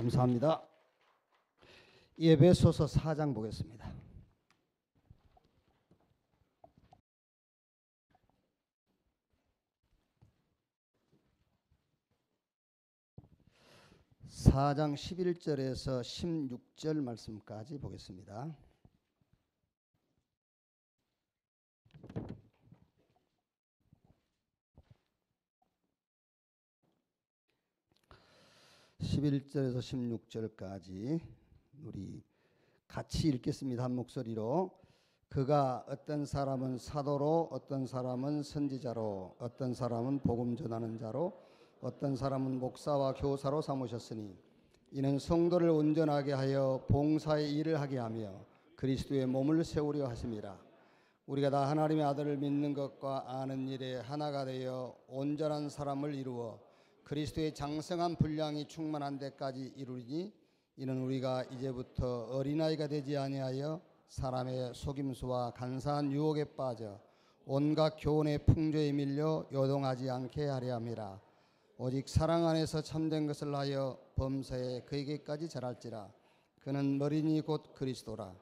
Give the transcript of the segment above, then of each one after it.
감사합니다. 에베소서 4장 보겠습니다. (4장) 11절에서 16절 말씀까지 보겠습니다. (11절에서 16절까지) 우리 같이 읽겠습니다. 한 목소리로. 그가 어떤 사람은 사도로, 어떤 사람은 선지자로, 어떤 사람은 복음 전하는 자로, 어떤 사람은 목사와 교사로 삼으셨으니 이는 성도를 온전하게 하여 봉사의 일을 하게 하며 그리스도의 몸을 세우려 하심이라. 우리가 다 하나님의 아들을 믿는 것과 아는 일에 하나가 되어 온전한 사람을 이루어 그리스도의 장성한 분량이 충만한 데까지 이루리니 이는 우리가 이제부터 어린아이가 되지 아니하여 사람의 속임수와 간사한 유혹에 빠져 온갖 교훈의 풍조에 밀려 요동하지 않게 하려 함이라. 오직 사랑 안에서 참된 것을 하여 범사에 그에게까지 자랄지라. 그는 머리니 곧 그리스도라.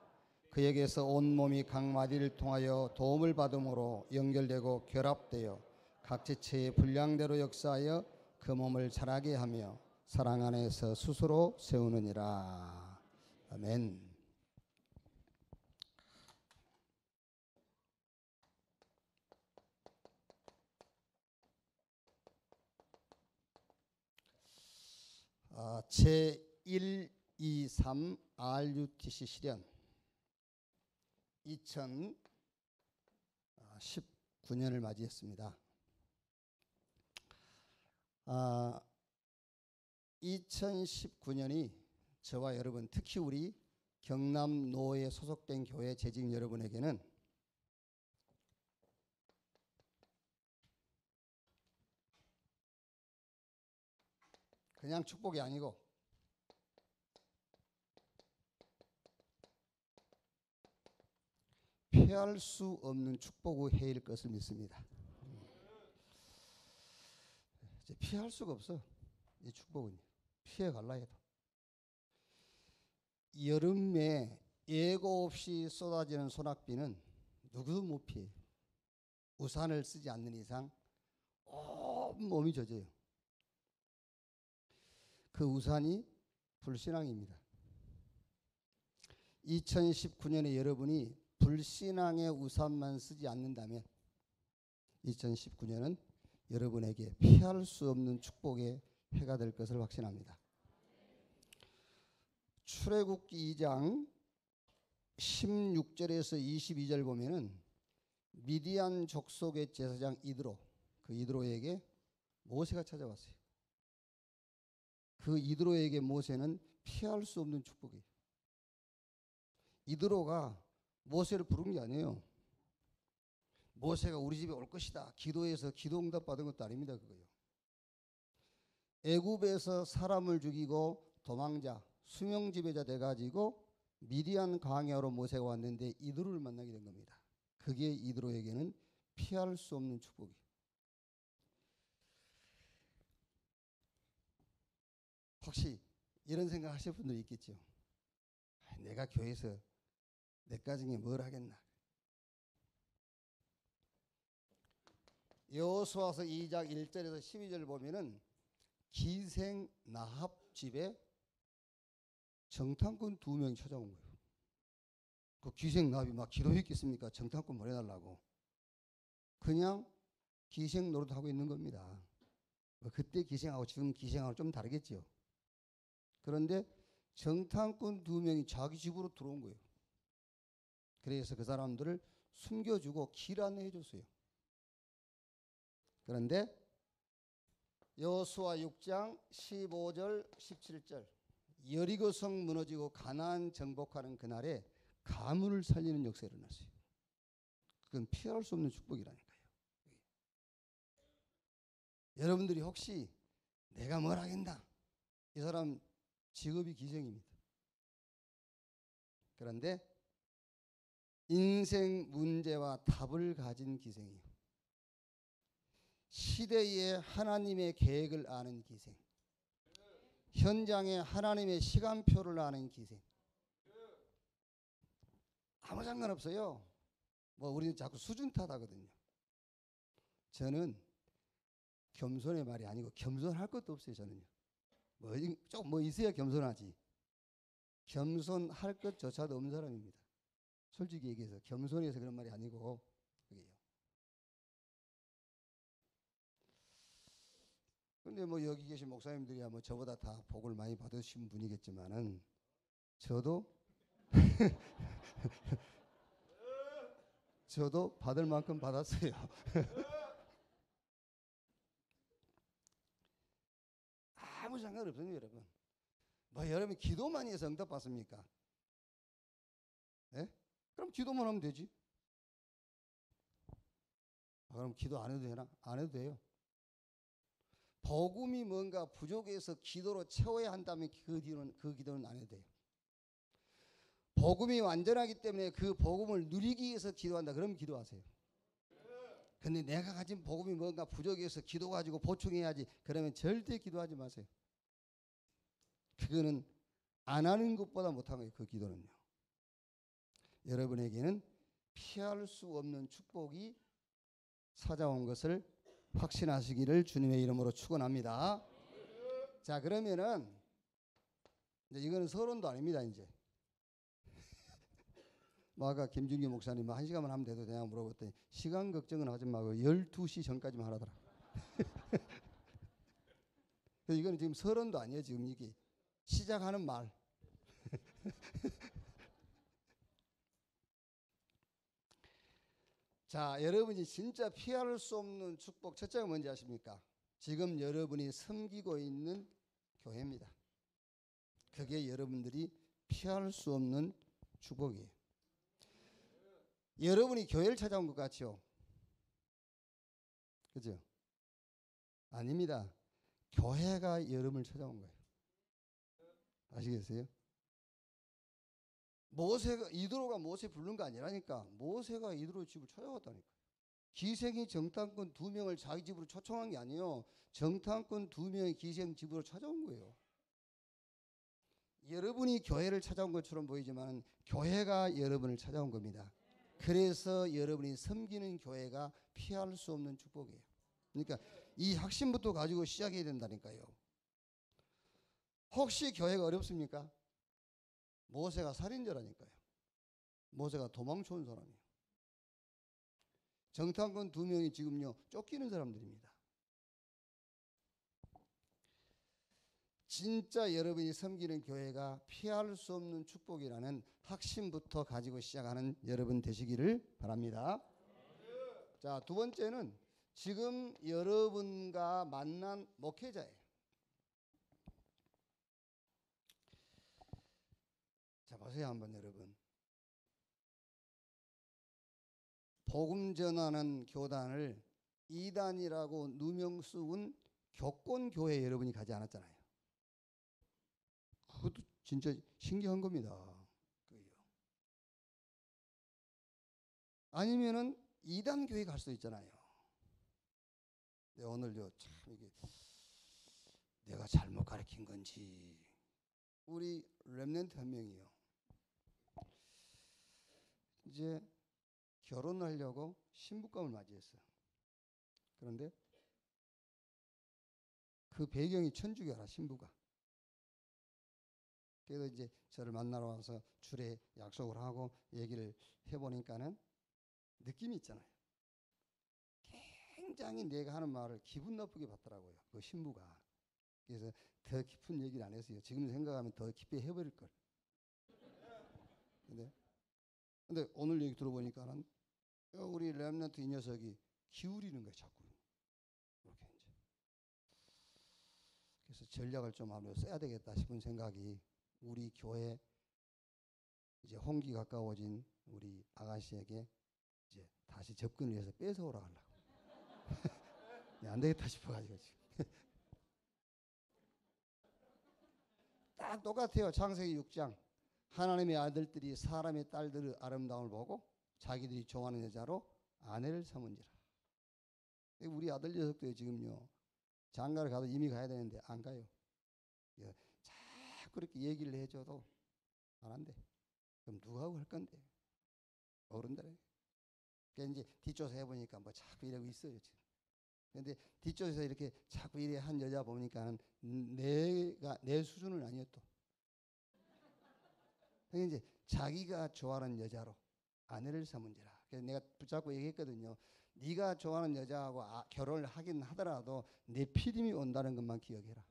그에게서 온 몸이 각 마디를 통하여 도움을 받음으로 연결되고 결합되어 각 지체의 분량대로 역사하여 그 몸을 자라게 하며 사랑 안에서 스스로 세우느니라. 아멘. 제123 RUTC 실현 2019년을 맞이했습니다. 2019년이 저와 여러분, 특히 우리 경남 노에 소속된 교회 재직 여러분에게는 그냥 축복이 아니고 피할 수 없는 축복의 해일 것을 믿습니다. 이제 피할 수가 없어. 이 축복은 피해 갈라 해도. 여름에 예고 없이 쏟아지는 소낙비는 누구도 못 피해. 우산을 쓰지 않는 이상 온 몸이 젖어요. 그 우산이 불신앙입니다. 2019년에 여러분이 불신앙의 우산만 쓰지 않는다면 2019년은 여러분에게 피할 수 없는 축복의 해가 될 것을 확신합니다. 출애굽기 2장 16절에서 22절 보면은 미디안 족속의 제사장 이드로, 그 이드로에게 모세가 찾아왔어요. 그 이드로에게 모세는 피할 수 없는 축복이에요. 이드로가 모세를 부른 게 아니에요. 모세가 우리 집에 올 것이다 기도해서 기도 응답 받은 것도 아닙니다. 그거요. 애굽에서 사람을 죽이고 도망자, 수명 지배자 돼가지고 미디안 광야로 모세가 왔는데 이드로를 만나게 된 겁니다. 그게 이드로에게는 피할 수 없는 축복이에요. 혹시 이런 생각 하실 분들 있겠죠. 내가 교회에서 내가 중에 뭘 하겠나. 여호수아서 2장 1절에서 12절 보면은 기생 나합 집에 정탐꾼 2명이 찾아온 거예요. 그 기생 나합이 막 기도했겠습니까? 정탐꾼 보내달라고. 그냥 기생 노릇하고 있는 겁니다. 그때 기생하고 지금 기생하고 좀 다르겠죠. 그런데 정탐꾼 2명이 자기 집으로 들어온 거예요. 그래서 그 사람들을 숨겨주고 길 안내해 줬어요. 그런데 여호수아 6장 15절 17절 여리고성 무너지고 가나안 정복하는 그날에 가문을 살리는 역사가 일어났어요. 그건 피할 수 없는 축복이라니까요. 여러분들이 혹시 내가 뭘 하겠나, 이 사람 직업이 기생입니다. 그런데 인생 문제와 답을 가진 기생이요. 시대의 하나님의 계획을 아는 기생. 현장에 하나님의 시간표를 아는 기생. 아무 상관없어요. 뭐 우리는 자꾸 수준 탓하거든요. 저는 겸손의 말이 아니고 겸손할 것도 없어요. 저는요. 좀 뭐 있어야 겸손하지. 겸손할 것조차도 없는 사람입니다. 솔직히 얘기해서 겸손해서 그런 말이 아니고 그게요. 근데 뭐 여기 계신 목사님들이야 뭐 저보다 다 복을 많이 받으신 분이겠지만은 저도 저도 받을 만큼 받았어요. 아무 상관없어요, 여러분. 뭐 여러분 기도 많이 해서 응답 받습니까? 예? 그럼 기도만 하면 되지. 그럼 기도 안 해도 되나? 안 해도 돼요. 복음이 뭔가 부족해서 기도로 채워야 한다면 그 기도는 안 해도 돼요. 복음이 완전하기 때문에 그 복음을 누리기 위해서 기도한다. 그러면 기도하세요. 근데 내가 가진 복음이 뭔가 부족해서 기도 가지고 보충해야지. 그러면 절대 기도하지 마세요. 그거는 안 하는 것보다 못한 거예요. 그 기도는요. 여러분에게는 피할 수 없는 축복이 찾아온 것을 확신하시기를 주님의 이름으로 축원합니다. 자, 그러면은 이제 이거는 서론도 아닙니다. 이제 뭐 아까 김준규 목사님 1시간만 하면 돼도 되냐고 물어봤더니 시간 걱정은 하지 말고 12시 전까지만 하라더라. 이거는 지금 서론도 아니에요. 지금 이게 시작하는 말. 자, 여러분이 진짜 피할 수 없는 축복 첫째가 뭔지 아십니까? 지금 여러분이 섬기고 있는 교회입니다. 그게 여러분들이 피할 수 없는 축복이에요. 여러분이 교회를 찾아온 것 같죠? 그죠? 아닙니다. 교회가 여러분을 찾아온 거예요. 아시겠어요? 이드로가 모세 부른 거 아니라니까. 모세가 이드로 집을 찾아왔다니까. 기생이 정탐꾼 2명을 자기 집으로 초청한 게 아니에요. 정탐꾼 2명이 기생 집으로 찾아온 거예요. 여러분이 교회를 찾아온 것처럼 보이지만 교회가 여러분을 찾아온 겁니다. 그래서 여러분이 섬기는 교회가 피할 수 없는 축복이에요. 그러니까 이 확신부터 가지고 시작해야 된다니까요. 혹시 교회가 어렵습니까? 모세가 살인자라니까요. 모세가 도망쳐온 사람이에요. 정탐꾼 2명이 지금요 쫓기는 사람들입니다. 진짜 여러분이 섬기는 교회가 피할 수 없는 축복이라는 확신부터 가지고 시작하는 여러분 되시기를 바랍니다. 자, 두 번째는 지금 여러분과 만난 목회자예요. 자, 보세요 한번 여러분. 복음 전하는 교단을 이단이라고 누명 쓰은 교권교회 여러분이 가지 않았잖아요. 그것도 진짜 신기한 겁니다. 아니면은 이단 교회 갈 수도 있잖아요. 오늘요 참 이게 내가 잘못 가르친 건지 우리 렘넌트 한 명이요. 이제 결혼하려고 신부감을 맞이했어요. 그런데 그 배경이 천주교라 신부가. 그래서 이제 저를 만나러 와서 줄에 약속을 하고 얘기를 해보니까는 느낌이 있잖아요. 굉장히 내가 하는 말을 기분 나쁘게 받더라고요. 그 신부가. 그래서 더 깊은 얘기를 안 했어요. 지금 생각하면 더 깊게 해버릴 걸. 근데 오늘 얘기 들어보니까는 우리 렘넌트 이 녀석이 기울이는 거예요, 자꾸. 이렇게 이제. 그래서 전략을 좀 아무래도 써야 되겠다 싶은 생각이 우리 교회 이제 홍기 가까워진 우리 아가씨에게 이제 다시 접근을 해서 뺏어오라 하려고. 안 되겠다 싶어가지고 지금. 딱 똑같아요. 창세기 6장. 하나님의 아들들이 사람의 딸들의 아름다움을 보고 자기들이 좋아하는 여자로 아내를 삼은지라. 우리 아들 녀석도 지금요 장가를 가도 이미 가야 되는데 안 가요. 자꾸 그렇게 얘기를 해줘도 안 한대. 그럼 누가 하고 할 건데? 어른들에. 그러니까 이제 뒷조사 해보니까 뭐 자꾸 이러고 있어요 지금. 근데 뒷조사에서 이렇게 자꾸 이래 한 여자 보니까 내 수준은 아니었또. 그러니까 이제 자기가 좋아하는 여자로 아내를 삼은지라. 그래서 내가 붙잡고 얘기했거든요. 네가 좋아하는 여자하고 결혼을 하긴 하더라도 내 피림이 온다는 것만 기억해라.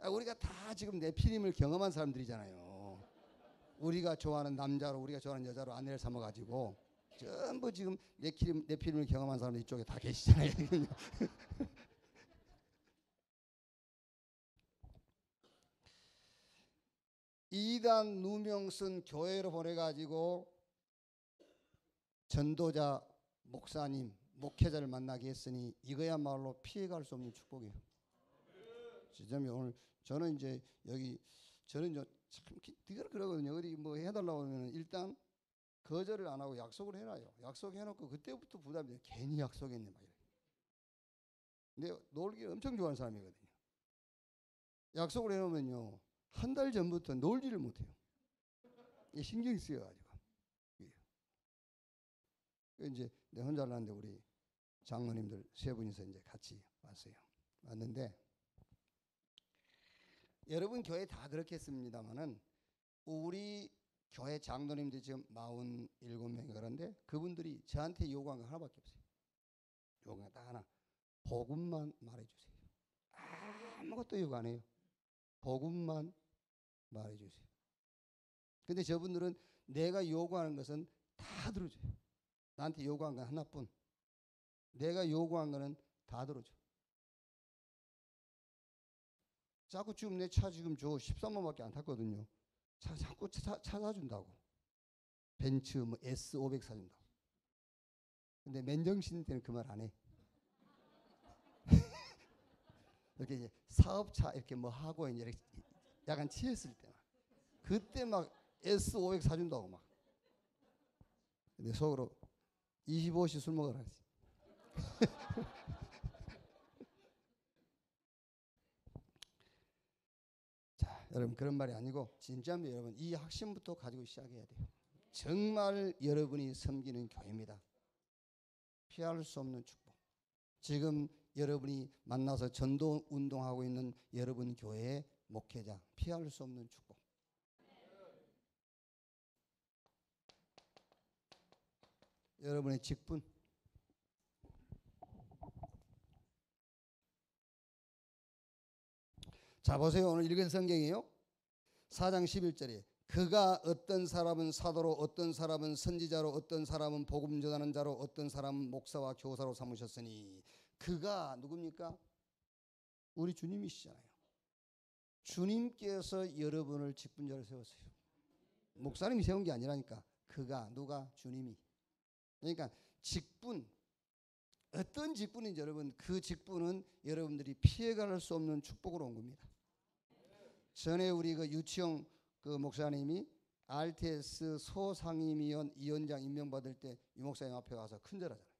우리가 다 지금 내 피림을 경험한 사람들이잖아요. 우리가 좋아하는 남자로 우리가 좋아하는 여자로 아내를 삼아가지고 전부 지금 내 피림을 경험한 사람들 이쪽에 다 계시잖아요. 이단 누명 쓴 교회로 보내가지고 전도자, 목사님, 목회자를 만나게 했으니 이거야말로 피해갈 수 없는 축복이에요. 지점이 오늘 저는 이제 여기 저는 참 이걸 그러거든요. 어디 뭐 해달라고 하면 일단 거절을 안 하고 약속을 해놔요. 약속해놓고 그때부터 부담이 돼요. 괜히 약속했네 막 이렇게. 근데 놀기를 엄청 좋아하는 사람이거든요. 약속을 해놓으면요 한 달 전부터 놀지를 못해요. 신경이 쓰여가지고. 이제 내 혼자 하려는데 우리 장로님들 세 분이서 이제 같이 왔어요. 왔는데 여러분 교회 다 그렇겠습니다만은 우리 교회 장로님들이 지금 47명이 그런데 그분들이 저한테 요구한 거 하나밖에 없어요. 요구한 거 딱 하나. 복음만 말해주세요. 아무것도 요구 안 해요. 복음만 말해주세요. 근데 저분들은 내가 요구하는 것은 다 들어줘요. 나한테 요구한 건 하나뿐. 내가 요구한 거는 다 들어줘. 자꾸 지금 내 차 지금 저 13만밖에 안 탔거든요. 자꾸 차 사준다고. 벤츠 뭐 S500 사준다고. 근데 맨정신 때는 그 말 안 해. 이렇게 이제 사업차 이렇게 뭐 하고 이제 약간 취했을 때 그때 막 S500 사준다고 막. 근데 속으로 25시 술 먹으라 했지. 자, 여러분 그런 말이 아니고 진짜로 여러분 이 확신부터 가지고 시작해야 돼요. 정말 여러분이 섬기는 교회입니다. 피할 수 없는 축복. 지금 여러분이 만나서 전도 운동하고 있는 여러분 교회의 목회자 피할 수 없는 축복. 여러분의 직분. 자 보세요. 오늘 읽은 성경이에요. 4장 11절에 그가 어떤 사람은 사도로 어떤 사람은 선지자로 어떤 사람은 복음 전하는 자로 어떤 사람은 목사와 교사로 삼으셨으니 그가 누굽니까? 우리 주님이시잖아요. 주님께서 여러분을 직분자로 세웠어요. 목사님이 세운 게 아니라니까. 그가 누가? 주님이. 그러니까 직분 어떤 직분인지 여러분 그 직분은 여러분들이 피해갈 수 없는 축복으로 온 겁니다. 전에 우리 그 유치영 그 목사님이 RTS 소상임위원장 임명받을 때 유 목사님 앞에 와서 큰절하잖아요.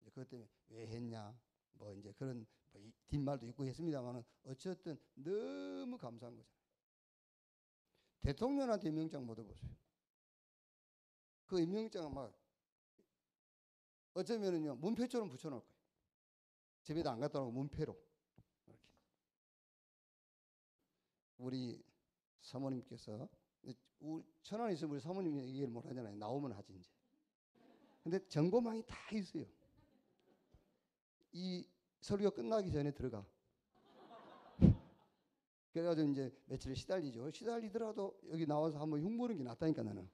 그것 때문에 왜 했냐 뭐 이제 그런 뭐 뒷말도 있고 했습니다만은 어쨌든 너무 감사한 거잖아요. 대통령한테 임명장 못 해보세요. 그 임명장은 막 어쩌면은요 문패처럼 붙여놓을 거예요. 집에다 안 갖다 놓고 문패로 이렇게. 우리 사모님께서 천안 있으면 우리 사모님이 얘기를 못 하잖아요. 나오면 하지 이제. 근데 정보망이 다 있어요. 이 설교가 끝나기 전에 들어가. 그래가지고 이제 며칠 시달리죠. 시달리더라도 여기 나와서 한번 흉보는 게 낫다니까 나는.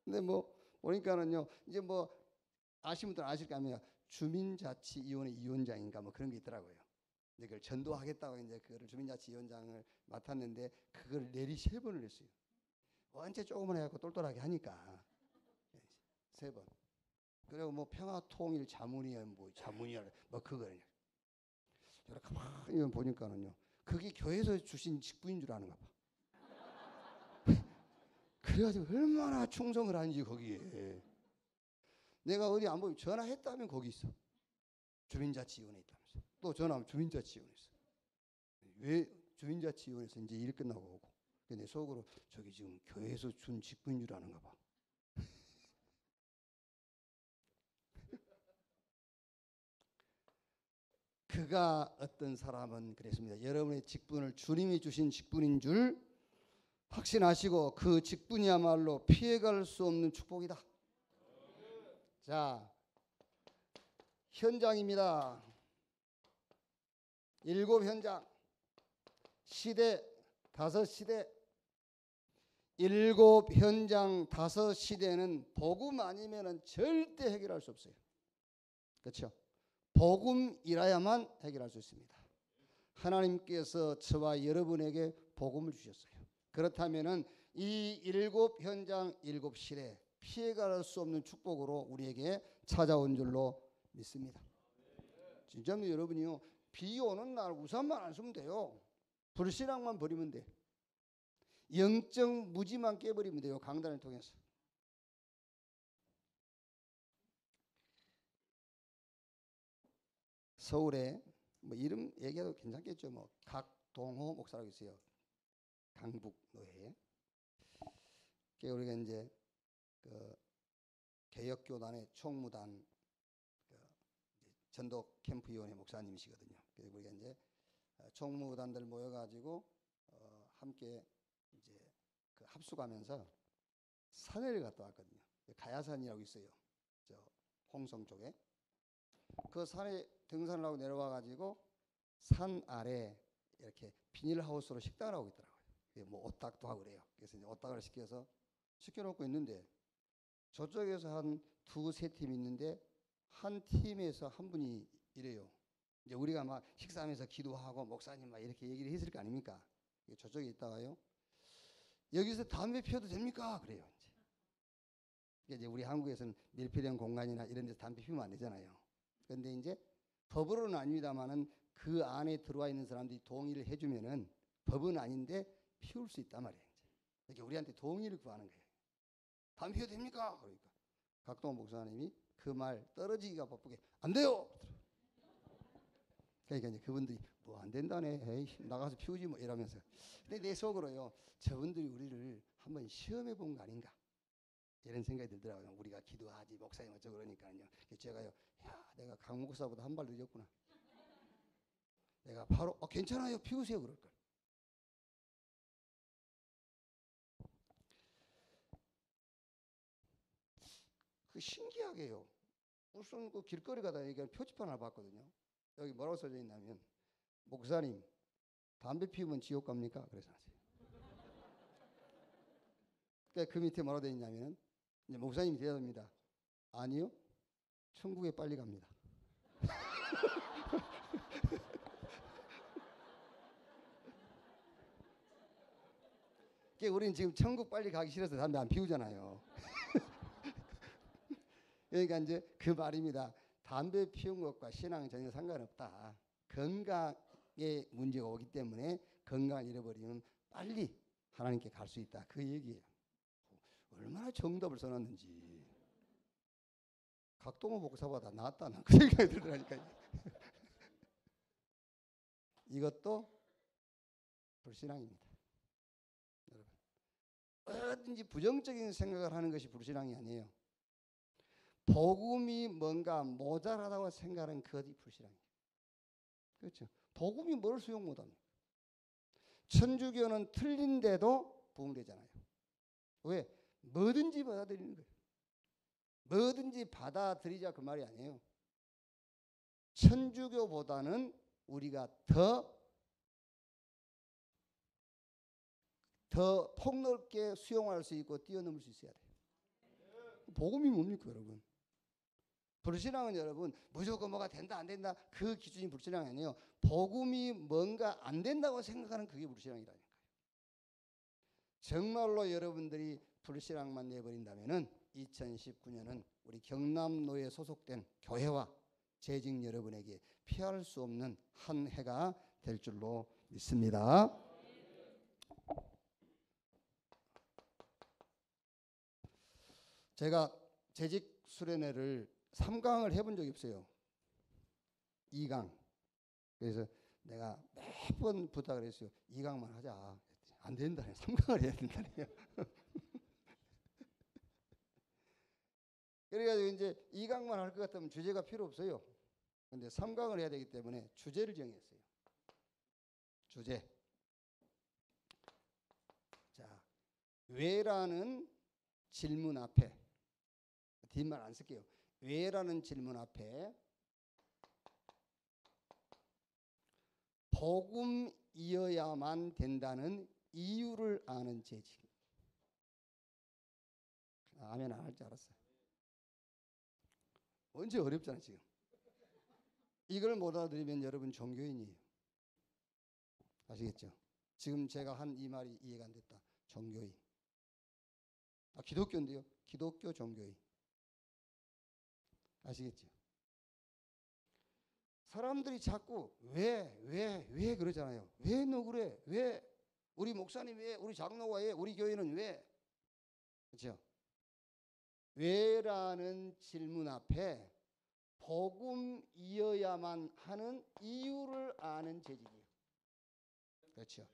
근데 뭐 보니까는요 이제 뭐 아시는 분들 아실 거 아니에요. 주민자치위원회 위원장인가 뭐 그런 게 있더라고요. 이제 그걸 전도하겠다고 이제 그거를 주민자치위원장을 맡았는데 그걸 내리 3번을 했어요. 언제 조금만 해갖고 똘똘하게 하니까 3번. 그리고 뭐 평화통일 자문위원 뭐 자문위원 뭐 그거를 제가 가만히 보니까는요 그게 교회에서 주신 직분인 줄 아는가 봐. 그래가지고 얼마나 충성을 하는지 거기에. 내가 어디 안 보면 전화했다면 거기 있어. 주민자치위원회 있다면서. 또 전화하면 주민자치위원회 있어. 왜 주민자치위원회에서 이제 일 끝나고 오고. 근데 내 속으로 저기 지금 교회에서 준 직분인 줄 아는가 봐. 그가 어떤 사람은 그랬습니다. 여러분의 직분을 주님이 주신 직분인 줄 확신하시고 그 직분이야말로 피해갈 수 없는 축복이다. 자, 현장입니다. 7 현장, 시대 5 시대. 7 현장 5 시대는 복음 아니면 절대 해결할 수 없어요. 그렇죠? 복음이라야만 해결할 수 있습니다. 하나님께서 저와 여러분에게 복음을 주셨어요. 그렇다면 이 7 현장 7 시대 피해갈 수 없는 축복으로 우리에게 찾아온 줄로 믿습니다. 진짜로 여러분이요, 비 오는 날 우산만 안 쓰면 돼요. 불신앙만 버리면 돼. 영적 무지만 깨버리면 돼요. 강단을 통해서. 서울에 뭐 이름 얘기해도 괜찮겠죠. 뭐 각동호 목사라고 있어요. 강북노회. 우리가 이제 그 개혁교단의 총무단 그 전도 캠프위원회 목사님이시거든요. 그래서 우리가 이제 총무단들 모여가지고 함께 이제 그 합숙하면서 산을 갔다 왔거든요. 가야산이라고 있어요. 저 홍성 쪽에. 그 산에 등산을 하고 내려와 가지고 산 아래 이렇게 비닐하우스로 식당을 하고 있더라고요. 뭐 오딱도 하고 그래요. 그래서 이제 오딱을 시켜놓고 있는데 저쪽에서 한 2, 3팀 있는데 한 팀에서 한 분이 이래요. 이제 우리가 막 식사하면서 기도하고 목사님 막 이렇게 얘기를 했을 거 아닙니까? 저쪽에 있다가요. 여기서 담배 피워도 됩니까? 그래요. 이제 우리 한국에서는 밀폐된 공간이나 이런 데서 담배 피우면 안 되잖아요. 그런데 이제 법으로는 아닙니다만은 그 안에 들어와 있는 사람들이 동의를 해주면은 법은 아닌데 피울 수 있단 말이에요. 이렇게 우리한테 동의를 구하는 거예요. 담배 피워도 됩니까? 그러니까 각동호 목사님이 그 말 떨어지기가 바쁘게 안 돼요. 그러니까 이제 그분들이 뭐 안 된다네. 에이, 나가서 피우지 뭐 이러면서. 근데 내 속으로요, 저분들이 우리를 한번 시험해 본 거 아닌가 이런 생각이 들더라고요. 우리가 기도하지 목사님 어쩌고 그러니까요. 제가요, 야, 내가 강 목사보다 한 발 늦었구나. 내가 바로 괜찮아요, 피우세요 그럴 걸. 그 신기하게요. 무슨 그 길거리 가다 얘기하는 표지판 하나 봤거든요. 여기 뭐라고 써져 있냐면 목사님 담배 피우면 지옥 갑니까? 그래서 그 밑에 뭐라고 되어 있냐면 이제 목사님이 대답합니다. 아니요, 천국에 빨리 갑니다. 우리는 지금 천국 빨리 가기 싫어서 담배 안 피우잖아요. 그러니까 이제 그 말입니다. 담배 피운 것과 신앙은 전혀 상관없다. 건강에 문제가 오기 때문에 건강을 잃어버리면 빨리 하나님께 갈 수 있다. 그 얘기예요. 얼마나 정답을 써놨는지. 각동호 목사보다 낫다. 그 생각이 들더라니까요. 이것도 불신앙입니다. 여러분, 얼마든지 부정적인 생각을 하는 것이 불신앙이 아니에요. 복음이 뭔가 모자라다고 생각하는 그것이 불신앙이에요. 그렇죠? 복음이 뭘 수용 못합니까? 천주교는 틀린데도 부흥되잖아요. 왜? 뭐든지 받아들이는 거예요. 뭐든지 받아들이자 그 말이 아니에요. 천주교보다는 우리가 더 폭넓게 수용할 수 있고 뛰어넘을 수 있어야 돼요. 복음이 뭡니까 여러분? 불신앙은 여러분 무조건 뭐가 된다 안 된다 그 기준이 불신앙이 아니에요. 복음이 뭔가 안 된다고 생각하는 그게 불신앙이라니까요. 정말로 여러분들이 불신앙만 내버린다면은 2019년은 우리 경남노에 소속된 교회와 재직 여러분에게 피할 수 없는 한 해가 될 줄로 믿습니다. 제가 재직 수련회를 3강을 해본 적이 없어요. 2강. 그래서 내가 몇 번 부탁을 했어요. 2강만 하자. 안 된다네. 3강을 해야 된다네요. 그래가지고 이제 2강만 할 것 같으면 주제가 필요 없어요. 근데 3강을 해야 되기 때문에 주제를 정했어요. 주제. 자, 왜라는 질문 앞에, 뒷말 안 쓸게요. 왜라는 질문 앞에 복음이어야만 된다는 이유를 아는 재직. 아멘 안 할 줄 알았어요. 언제 어렵잖아 지금. 이걸 못 알아들으면 여러분 종교인이에요. 아시겠죠? 지금 제가 한 이 말이 이해가 안 됐다. 종교인. 기독교인데요. 기독교 종교인. 아시겠죠? 사람들이 자꾸 왜 그러잖아요. 왜 너 그래? 왜 우리 목사님 왜? 우리 장로가 왜? 우리 교회는 왜? 그렇죠? 왜라는 질문 앞에 복음이어야만 하는 이유를 아는 재직이에요. 그렇죠?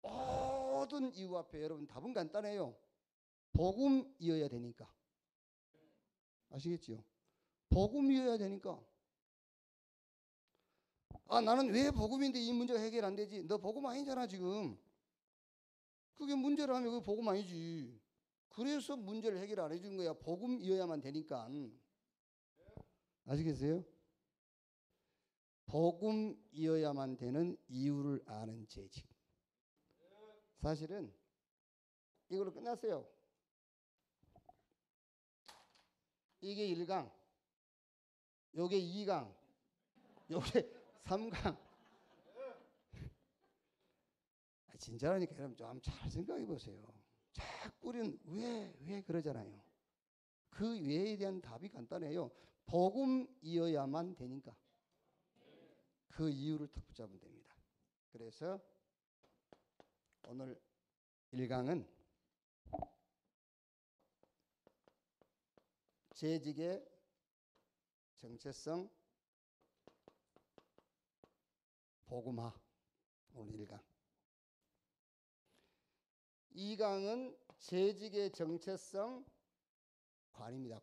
모든 이유 앞에 여러분 답은 간단해요. 복음이어야 되니까. 아시겠죠? 복음이어야 되니까. 나는 왜 복음인데 이 문제가 해결 안 되지? 너 복음 아니잖아 지금. 그게 문제라면 그게 복음 아니지. 그래서 문제를 해결 안 해주는 거야. 복음이어야만 되니까. 아시겠어요? 복음이어야만 되는 이유를 아는 재직. 사실은 이걸로 끝났어요. 이게 1강, 요게 2강, 요게 3강. 진짜라니까 여러분 좀 잘 생각해 보세요. 자꾸 우리는 왜 그러잖아요. 그 왜에 대한 답이 간단해요. 복음이어야만 되니까. 그 이유를 딱 붙잡으면 됩니다. 그래서 오늘 1강은 재직의 정체성 복음화. 오늘 1강. 2강은 재직의 정체성 관입니다.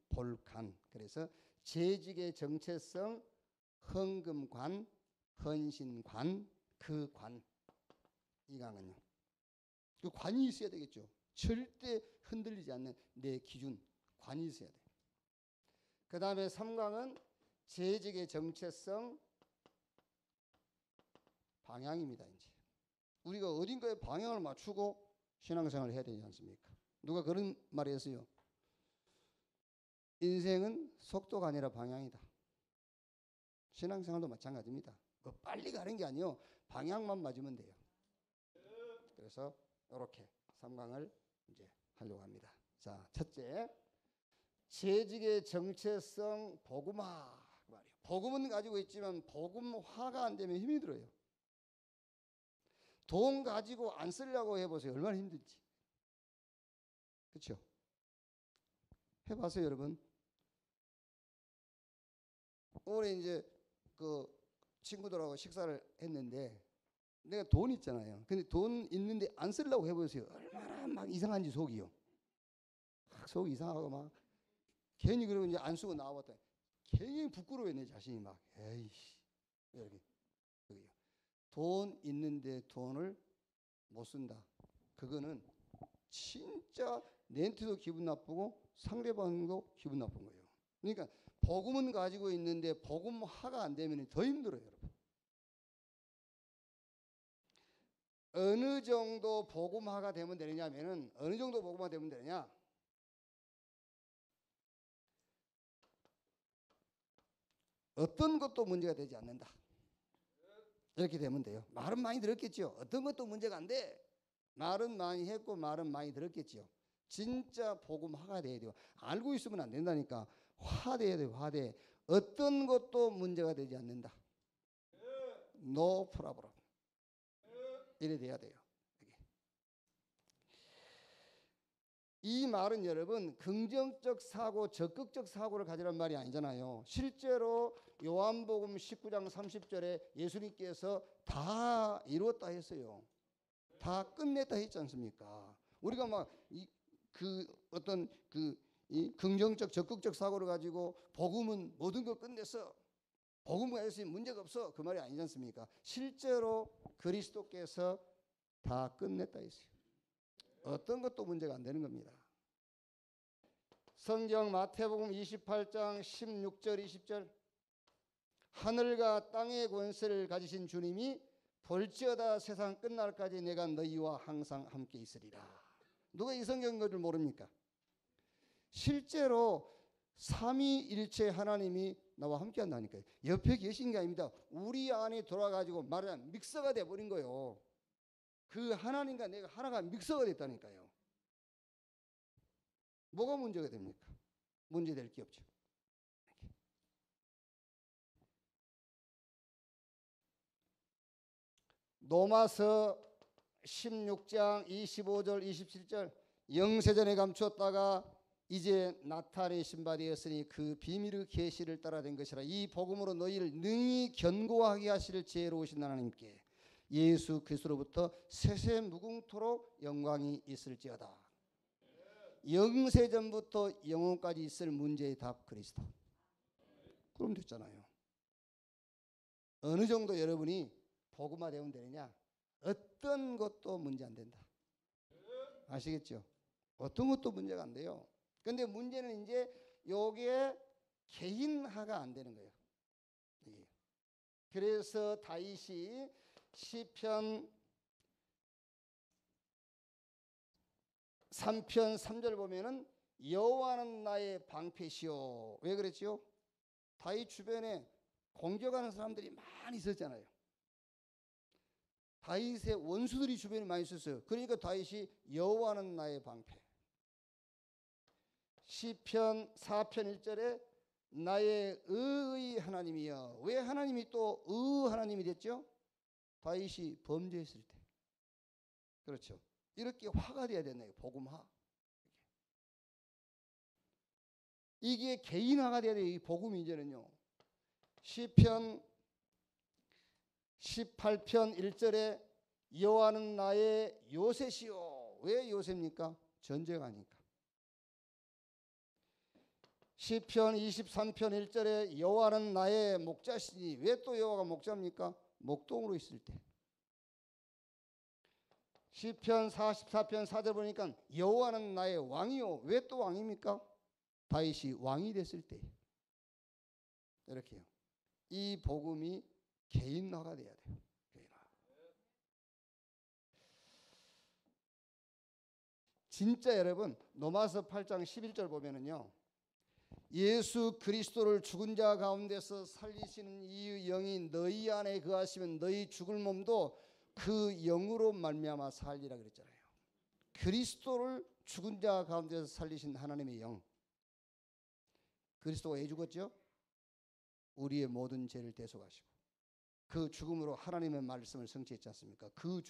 볼관. 그래서 재직의 정체성 헌금관, 헌신관, 그 관. 2강은요. 그 관이 있어야 되겠죠. 절대 흔들리지 않는 내 기준, 관이 있어야 돼. 그 다음에 3강은 재직의 정체성 방향입니다. 이제 우리가 어딘가에 방향을 맞추고 신앙생활을 해야 되지 않습니까? 누가 그런 말을 했어요. 인생은 속도가 아니라 방향이다. 신앙생활도 마찬가지입니다. 빨리 가는 게 아니요. 방향만 맞으면 돼요. 그래서 이렇게 3강을 이제 하려고 합니다. 자, 첫째, 재직의 정체성 복음화 말이에요. 복음은 가지고 있지만 복음화가 안 되면 힘이 들어요. 돈 가지고 안 쓰려고 해보세요. 얼마나 힘든지. 그렇죠? 해봤어요, 여러분. 오늘 이제 그 친구들하고 식사를 했는데 내가 돈 있잖아요. 근데 돈 있는데 안 쓰려고 해보세요. 얼마나 막 이상한지 속이요. 막 속 이상하고 막 괜히 그러고 이제 안 쓰고 나와봤다. 괜히 부끄러워요, 내 자신이 막. 에이씨, 이렇게. 돈 있는데 돈을 못 쓴다. 그거는 진짜 내한테도 기분 나쁘고 상대방도 기분 나쁜 거예요. 그러니까 복음은 가지고 있는데 복음화가 안 되면 더 힘들어요, 여러분. 어느 정도 복음화가 되면 되느냐면은 어느 정도 복음화 되면 되느냐? 어떤 것도 문제가 되지 않는다. 이렇게 되면 돼요. 말은 많이 들었겠죠. 어떤 것도 문제가 안 돼. 말은 많이 했고 말은 많이 들었겠죠. 진짜 복음화가 돼야 돼요. 알고 있으면 안 된다니까. 화돼야 돼요. 화돼. 어떤 것도 문제가 되지 않는다. No problem. 이래 돼야 돼요. 이 말은 여러분 긍정적 사고, 적극적 사고를 가지란 말이 아니잖아요. 실제로 요한복음 19장 30절에 예수님께서 다 이루었다 했어요. 다 끝냈다 했지 않습니까? 우리가 막 이 긍정적 적극적 사고를 가지고 복음은 모든 걸 끝냈어, 복음과 예수님 문제가 없어, 그 말이 아니지 않습니까? 실제로 그리스도께서 다 끝냈다 했어요. 어떤 것도 문제가 안 되는 겁니다. 성경 마태복음 28장 16절 20절, 하늘과 땅의 권세를 가지신 주님이 볼지어다 세상 끝날까지 내가 너희와 항상 함께 있으리라. 누가 이 성경 것을 모릅니까? 실제로 삼위일체 하나님이 나와 함께 한다니까요. 옆에 계신 게 아닙니다. 우리 안에 돌아가지고 말하자면 믹서가 돼버린 거예요. 그 하나님과 내가 하나가 믹서가 됐다니까요. 뭐가 문제가 됩니까? 문제될 게 없죠. 로마서 16장 25절 27절, 영세전에 감추었다가 이제 나타내신 바 되었으니 그 비밀의 계시를 따라 된 것이라. 이 복음으로 너희를 능히 견고하게 하실 지혜로우신 하나님께 예수 그리스도로부터 세세 무궁토록 영광이 있을지어다. 영세전부터 영원까지 있을 문제의 답 그리스도. 그럼 됐잖아요. 어느 정도 여러분이 복음화 되면 되느냐? 어떤 것도 문제 안 된다. 아시겠죠? 어떤 것도 문제가 안 돼요. 근데 문제는 이제 요게 개인화가 안 되는 거예요. 그래서 다윗이 시편 3편 3절 보면은 여호와는 나의 방패시오. 왜 그랬죠? 다윗 주변에 공격하는 사람들이 많이 있었잖아요. 다윗의 원수들이 주변에 많이 있었어요. 그러니까 다윗이 여호와는 나의 방패. 시편 4편 1절에 나의 의의 하나님이여. 왜 하나님이 또 의 하나님이 됐죠? 다윗이 범죄했을 때. 그렇죠. 이렇게 화가 돼야 되나요? 복음화. 이게 개인화가 돼야 돼요. 이 복음이 이제는요. 시편 18편 1절에 여호와는 나의 요새시오. 왜 요새입니까? 전쟁하니까. 시편 23편 1절에 여호와는 나의 목자시니. 왜 또 여호와가 목자입니까? 목동으로 있을 때. 시편 44편 4절 보니까 여호와는 나의 왕이요. 왜 또 왕입니까? 다윗이 왕이 됐을 때. 이렇게요. 이 복음이 개인화가 돼야 돼요. 개인화. 진짜 여러분 로마서 8장 11절 보면은요. 예수 그리스도를 죽은 자 가운데서 살리시는 이 영이 너희 안에 거하시면 너희 죽을 몸도 그 영으로 말미암아 살리라 그랬잖아요. 그리스도를 죽은 자 가운데서 살리신 하나님의 영. 그리스도가 왜 죽었죠? 우리의 모든 죄를 대속하시고 그 죽음으로 하나님의 말씀을 성취했지 않습니까? 그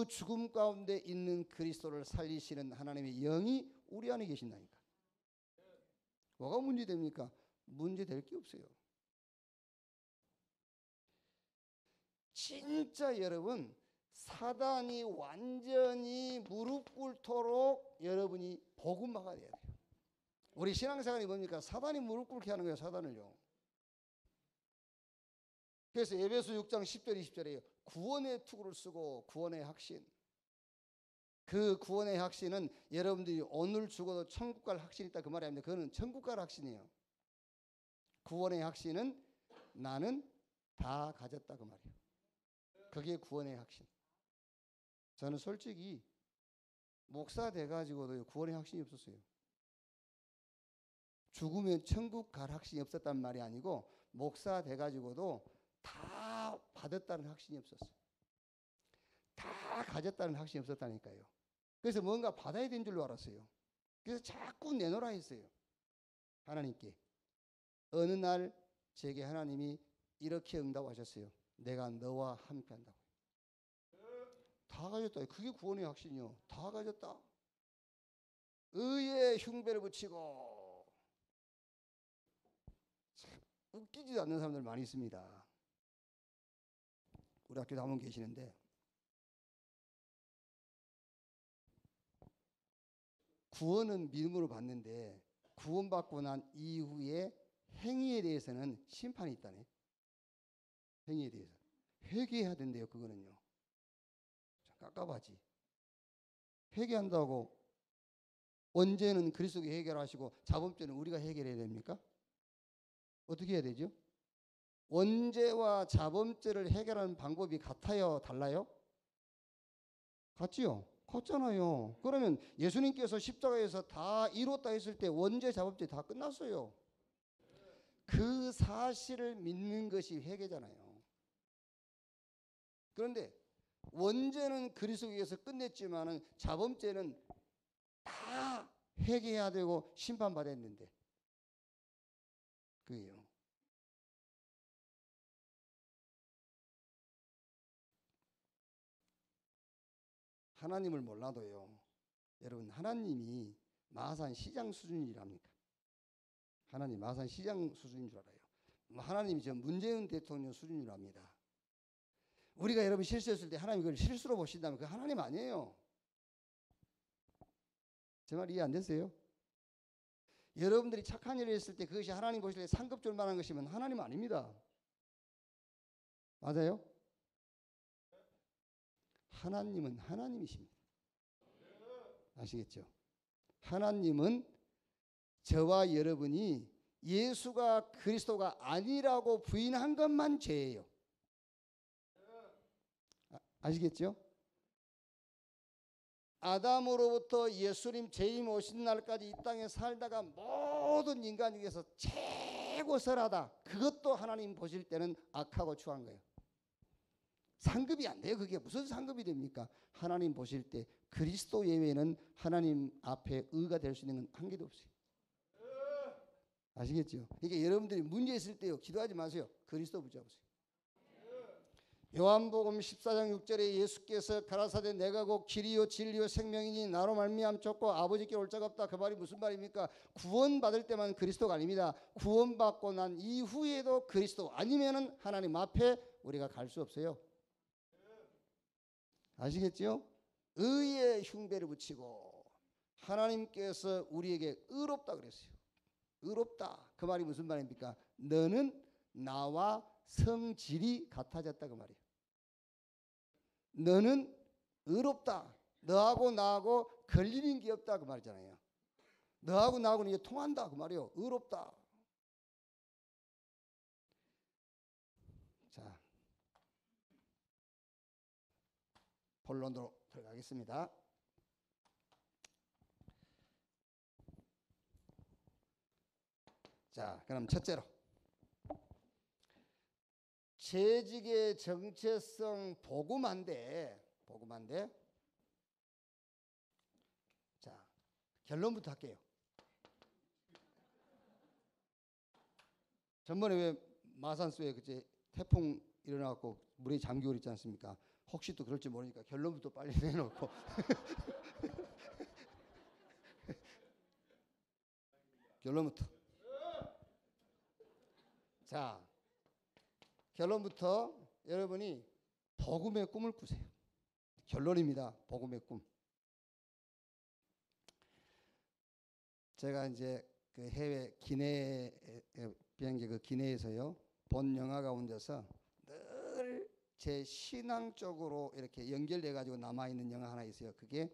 죽음 가운데 있는 그리스도를 살리시는 하나님의 영이 우리 안에 계신다니까. 뭐가 문제됩니까? 문제될 게 없어요. 진짜 여러분 사단이 완전히 무릎 꿇도록 여러분이 복음화가 돼야 돼요. 우리 신앙생활이 뭡니까? 사단이 무릎 꿇게 하는 거예요. 사단을요. 그래서 에베소 6장 10절 20절에요. 구원의 투구를 쓰고 구원의 확신. 그 구원의 확신은 여러분들이 오늘 죽어도 천국 갈 확신이 있다 그 말이 아닙니다. 그거는 천국 갈 확신이에요. 구원의 확신은 나는 다 가졌다 그 말이에요. 그게 구원의 확신. 저는 솔직히 목사 돼가지고도 구원의 확신이 없었어요. 죽으면 천국 갈 확신이 없었단 말이 아니고 목사 돼가지고도 다 받았다는 확신이 없었어요. 다 가졌다는 확신이 없었다니까요. 그래서 뭔가 받아야 되는 줄로 알았어요. 그래서 자꾸 내놓으라 했어요. 하나님께. 어느 날 제게 하나님이 이렇게 응답하셨어요. 내가 너와 함께 한다고. 다 가졌다. 그게 구원의 확신이요. 다 가졌다. 의에 흉배를 붙이고. 참 웃기지도 않는 사람들 많이 있습니다. 우리 학교도 한 분 계시는데 구원은 믿음으로 받는데 구원받고 난 이후에 행위에 대해서는 심판이 있다네. 행위에 대해서 회개해야 된대요. 그거는요. 깝깝하지. 회개한다고 언제는 그리스도가 해결하시고 자범죄는 우리가 해결해야 됩니까? 어떻게 해야 되죠? 원죄와 자범죄를 해결하는 방법이 같아요? 달라요? 같지요? 같잖아요. 그러면 예수님께서 십자가에서 다 이뤘다 했을 때 원죄 자범죄 다 끝났어요. 그 사실을 믿는 것이 회개잖아요. 그런데 원죄는 그리스도에서 끝냈지만은 자범죄는 다 회개해야 되고 심판받아야 했는데 그게요. 하나님을 몰라도요. 여러분 하나님이 마산 시장 수준이랍니까? 하나님 마산 시장 수준인 줄 알아요. 하나님이 저 문재인 대통령 수준이라 합니다. 우리가 여러분 실수했을 때 하나님 그걸 실수로 보신다면 그 하나님 아니에요. 제 말 이해 안 되세요? 여러분들이 착한 일을 했을 때 그것이 하나님 보실 때 상급 줄 만한 것이면 하나님 아닙니다. 맞아요? 하나님은 하나님이십니다. 아시겠죠? 하나님은 저와 여러분이 예수가 그리스도가 아니라고 부인한 것만 죄예요. 아시겠죠? 아담으로부터 예수님 재림 오신 날까지 이 땅에 살다가 모든 인간 중에서 최고 선하다. 그것도 하나님 보실 때는 악하고 추한 거예요. 상급이 안 돼요. 그게 무슨 상급이 됩니까? 하나님 보실 때 그리스도 예외는 하나님 앞에 의가 될 수 있는 건 한 개도 없어요. 아시겠죠? 그러니까 여러분들이 문제 있을 때요. 기도하지 마세요. 그리스도 붙잡으세요. 요한복음 14장 6절에 예수께서 가라사대 내가 곧 길이요 진리요 생명이니 나로 말미암 쫓고 아버지께 올 자가 없다. 그 말이 무슨 말입니까? 구원받을 때만 그리스도가 아닙니다. 구원받고 난 이후에도 그리스도 아니면은 하나님 앞에 우리가 갈 수 없어요. 아시겠죠? 의에 흉배를 붙이고 하나님께서 우리에게 의롭다 그랬어요. 의롭다. 그 말이 무슨 말입니까? 너는 나와 성질이 같아졌다 그 말이에요. 너는 의롭다. 너하고 나하고 걸리는 게 없다 그 말이잖아요. 너하고 나하고는 이제 통한다 그 말이에요. 의롭다. 자, 본론으로 들어가겠습니다. 자, 그럼 첫째로 재직의 정체성 복음한데 자, 결론부터 할게요. 전번에 왜 마산수에 그때 태풍 일어나고 물이 잠기고 있지 않습니까? 혹시 또 그럴지 모르니까 결론부터 빨리 내놓고 결론부터 자 결론부터 여러분이 복음의 꿈을 꾸세요. 결론입니다. 복음의 꿈. 제가 이제 그 해외 기내 비행기 그 기내에서요 본 영화 가운데서 늘 제 신앙 쪽으로 이렇게 연결돼 가지고 남아 있는 영화 하나 있어요. 그게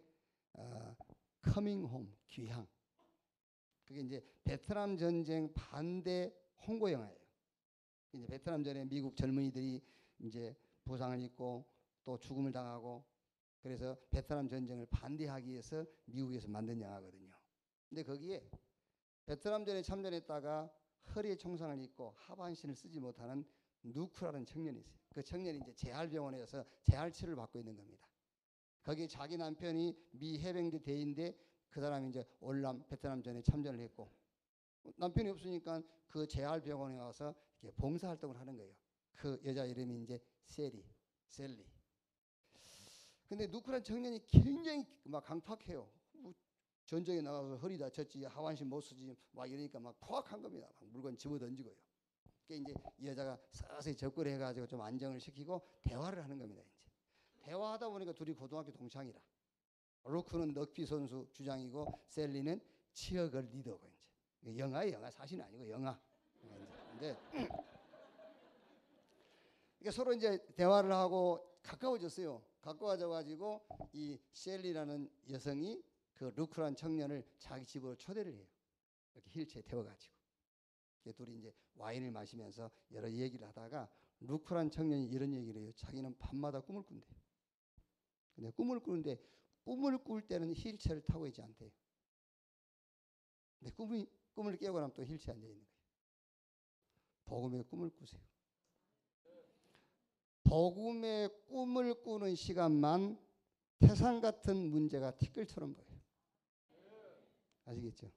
Coming Home 귀향. 그게 이제 베트남 전쟁 반대 홍보 영화예요. 이제 베트남 전에 미국 젊은이들이 이제 부상을 입고 또 죽음을 당하고 그래서 베트남 전쟁을 반대하기 위해서 미국에서 만든 영화거든요. 근데 거기에 베트남 전에 참전했다가 허리에 총상을 입고 하반신을 쓰지 못하는 누크라는 청년이 있어요. 그 청년이 이제 재활병원에서 재활치료를 받고 있는 겁니다. 거기에 자기 남편이 미 해병대 대위인데 그 사람이 이제 월남 베트남 전에 참전을 했고 남편이 없으니까 그 재활병원에 와서 이렇게 봉사활동을 하는 거예요. 그 여자 이름이 이제 셀리. 근데 누크란 청년이 굉장히 막 강팍해요. 뭐 전쟁에 나가서 허리 다쳤지 하반신 못 쓰지 막 이러니까 막 포악한 겁니다. 막 물건 집어 던지고요. 그러니까 이제 이 여자가 서서히 접근해 가지고 좀 안정을 시키고 대화를 하는 겁니다. 이제 대화하다 보니까 둘이 고등학교 동창이라. 루크는 럭비 선수 주장이고 셀리는 치어걸 리더고 이제 영화 사실은 아니고 영화. 근데 그러니까 서로 이제 대화를 하고 가까워졌어요. 가까워져 가지고 이 셀리라는 여성이 그 루크란 청년을 자기 집으로 초대를 해요. 이렇게 휠체어에 태워가지고. 둘이 이제 와인을 마시면서 여러 얘기를 하다가 루크란 청년이 이런 얘기를 해요. 자기는 밤마다 꿈을 꾼대요. 근데 꿈을 꾸는데 꿈을 꿀 때는 휠체어를 타고 있지 않대요. 근데 꿈을 깨고 나면 또 휠체어에 앉아 있는 거예요. 복음의 꿈을 꾸세요. 복음의 꿈을 꾸는 시간만 태산 같은 문제가 티끌처럼 보여요. 아시겠죠?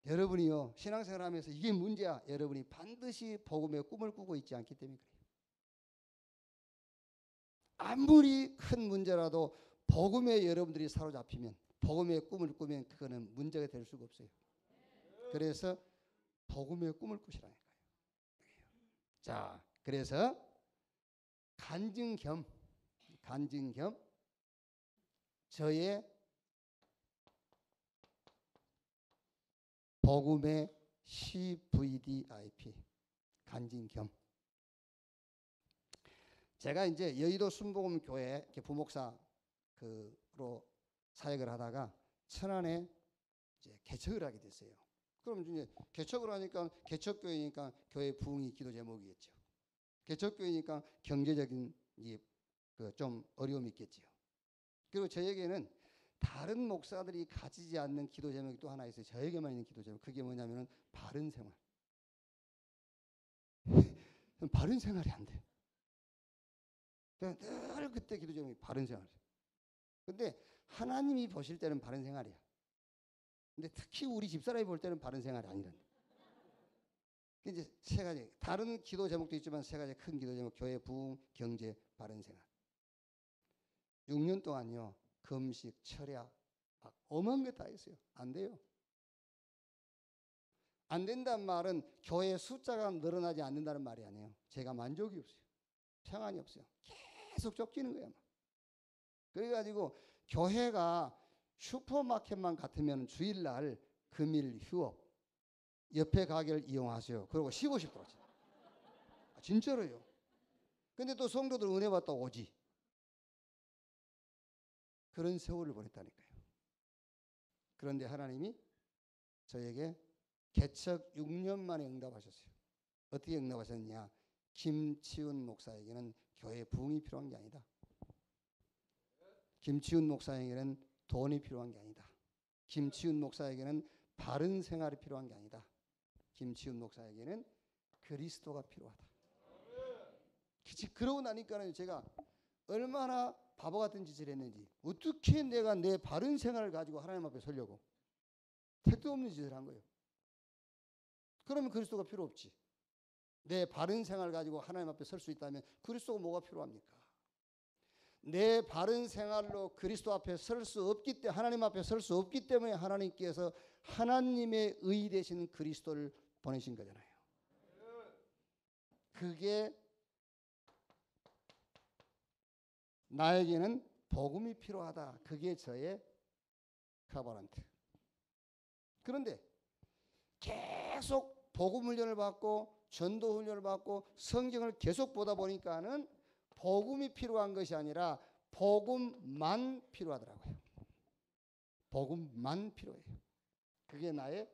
여러분이요 신앙생활하면서 이게 문제야. 여러분이 반드시 복음의 꿈을 꾸고 있지 않기 때문에 그래요. 아무리 큰 문제라도 복음에 여러분들이 사로잡히면 복음의 꿈을 꾸면 그거는 문제가 될 수가 없어요. 그래서 복음의 꿈을 꾸시라니까요. 자, 그래서 간증 겸 저의 복음의 CVDIP 간증 겸 제가 이제 여의도 순복음 교회 부목사 그로 사역을 하다가 천안에 이제 개척을 하게 됐어요. 그럼 이제 개척을 하니까 개척교회니까 교회 부흥이 기도 제목이겠죠. 개척교회니까 경제적인 좀 어려움이 있겠지요. 그리고 저에게는 다른 목사들이 가지지 않는 기도 제목이 또 하나 있어요. 저에게만 있는 기도 제목. 그게 뭐냐면은 바른 생활. 바른 생활이 안 돼. 늘 그때 기도 제목이 바른 생활. 근데 하나님이 보실 때는 바른 생활이야. 근데 특히 우리 집사람이 볼 때는 바른 생활이 아니란다. 이제 세 가지 다른 기도 제목도 있지만 세 가지 큰 기도 제목 교회 부흥 경제 바른 생활. 6년 동안요 금식 철야 어마어마한 게 다 있어요. 안 돼요. 안 된다는 말은 교회 숫자가 늘어나지 않는다는 말이 아니에요. 제가 만족이 없어요. 평안이 없어요. 계속 쫓기는 거야. 그래가지고 교회가 슈퍼마켓만 같으면 주일날 금일 휴업 옆에 가게를 이용하세요. 그리고 쉬고 싶더라고요. 진짜로요. 근데 또 성도들 은혜 받다 오지. 그런 세월을 보냈다니까요. 그런데 하나님이 저에게 개척 6년 만에 응답하셨어요. 어떻게 응답하셨느냐. 김치훈 목사에게는 교회 부흥이 필요한 게 아니다. 김치훈 목사에게는 돈이 필요한 게 아니다. 김치훈 목사에게는 바른 생활이 필요한 게 아니다. 김치훈 목사에게는 그리스도가 필요하다. 그러고 나니까는 제가 얼마나 바보 같은 짓을 했는지 어떻게 내가 내 바른 생활을 가지고 하나님 앞에 서려고 택도 없는 짓을 한 거예요. 그러면 그리스도가 필요 없지. 내 바른 생활을 가지고 하나님 앞에 설 수 있다면 그리스도가 뭐가 필요합니까? 내 바른 생활로 그리스도 앞에 설 수 없기 때문에 하나님 앞에 설 수 없기 때문에 하나님께서 하나님의 의 되신 그리스도를 보내신 거잖아요. 그게 나에게는 복음이 필요하다. 그게 저의 카바란트. 그런데 계속 복음 훈련을 받고 전도 훈련을 받고 성경을 계속 보다 보니까는 복음이 필요한 것이 아니라 복음만 필요하더라고요. 복음만 필요해요. 그게 나의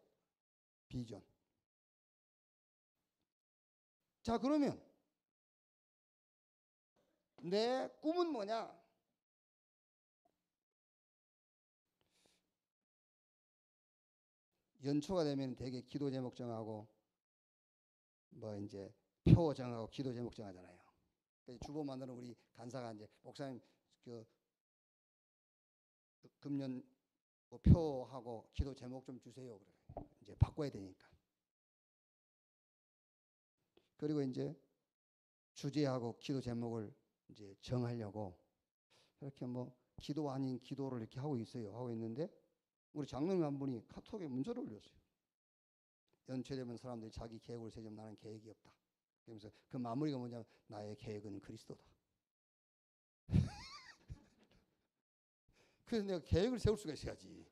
비전. 자, 그러면 내 꿈은 뭐냐? 연초가 되면 되게 기도 제목 정하고 뭐 이제 표 정하고 기도 제목 정하잖아요. 주보 만드는 우리 간사가 이제 목사님 금년 뭐 표하고 기도 제목 좀 주세요. 그래. 이제 바꿔야 되니까. 그리고 이제 주제하고 기도 제목을 이제 정하려고 이렇게 뭐 기도 아닌 기도를 이렇게 하고 있어요. 하고 있는데 우리 장로님 한 분이 카톡에 문자를 올렸어요. 연초되면 사람들이 자기 계획을 세우면 나는 계획이 없다. 그러면서 그 마무리가 뭐냐면 나의 계획은 그리스도다. 그래서 내가 계획을 세울 수가 있어야지.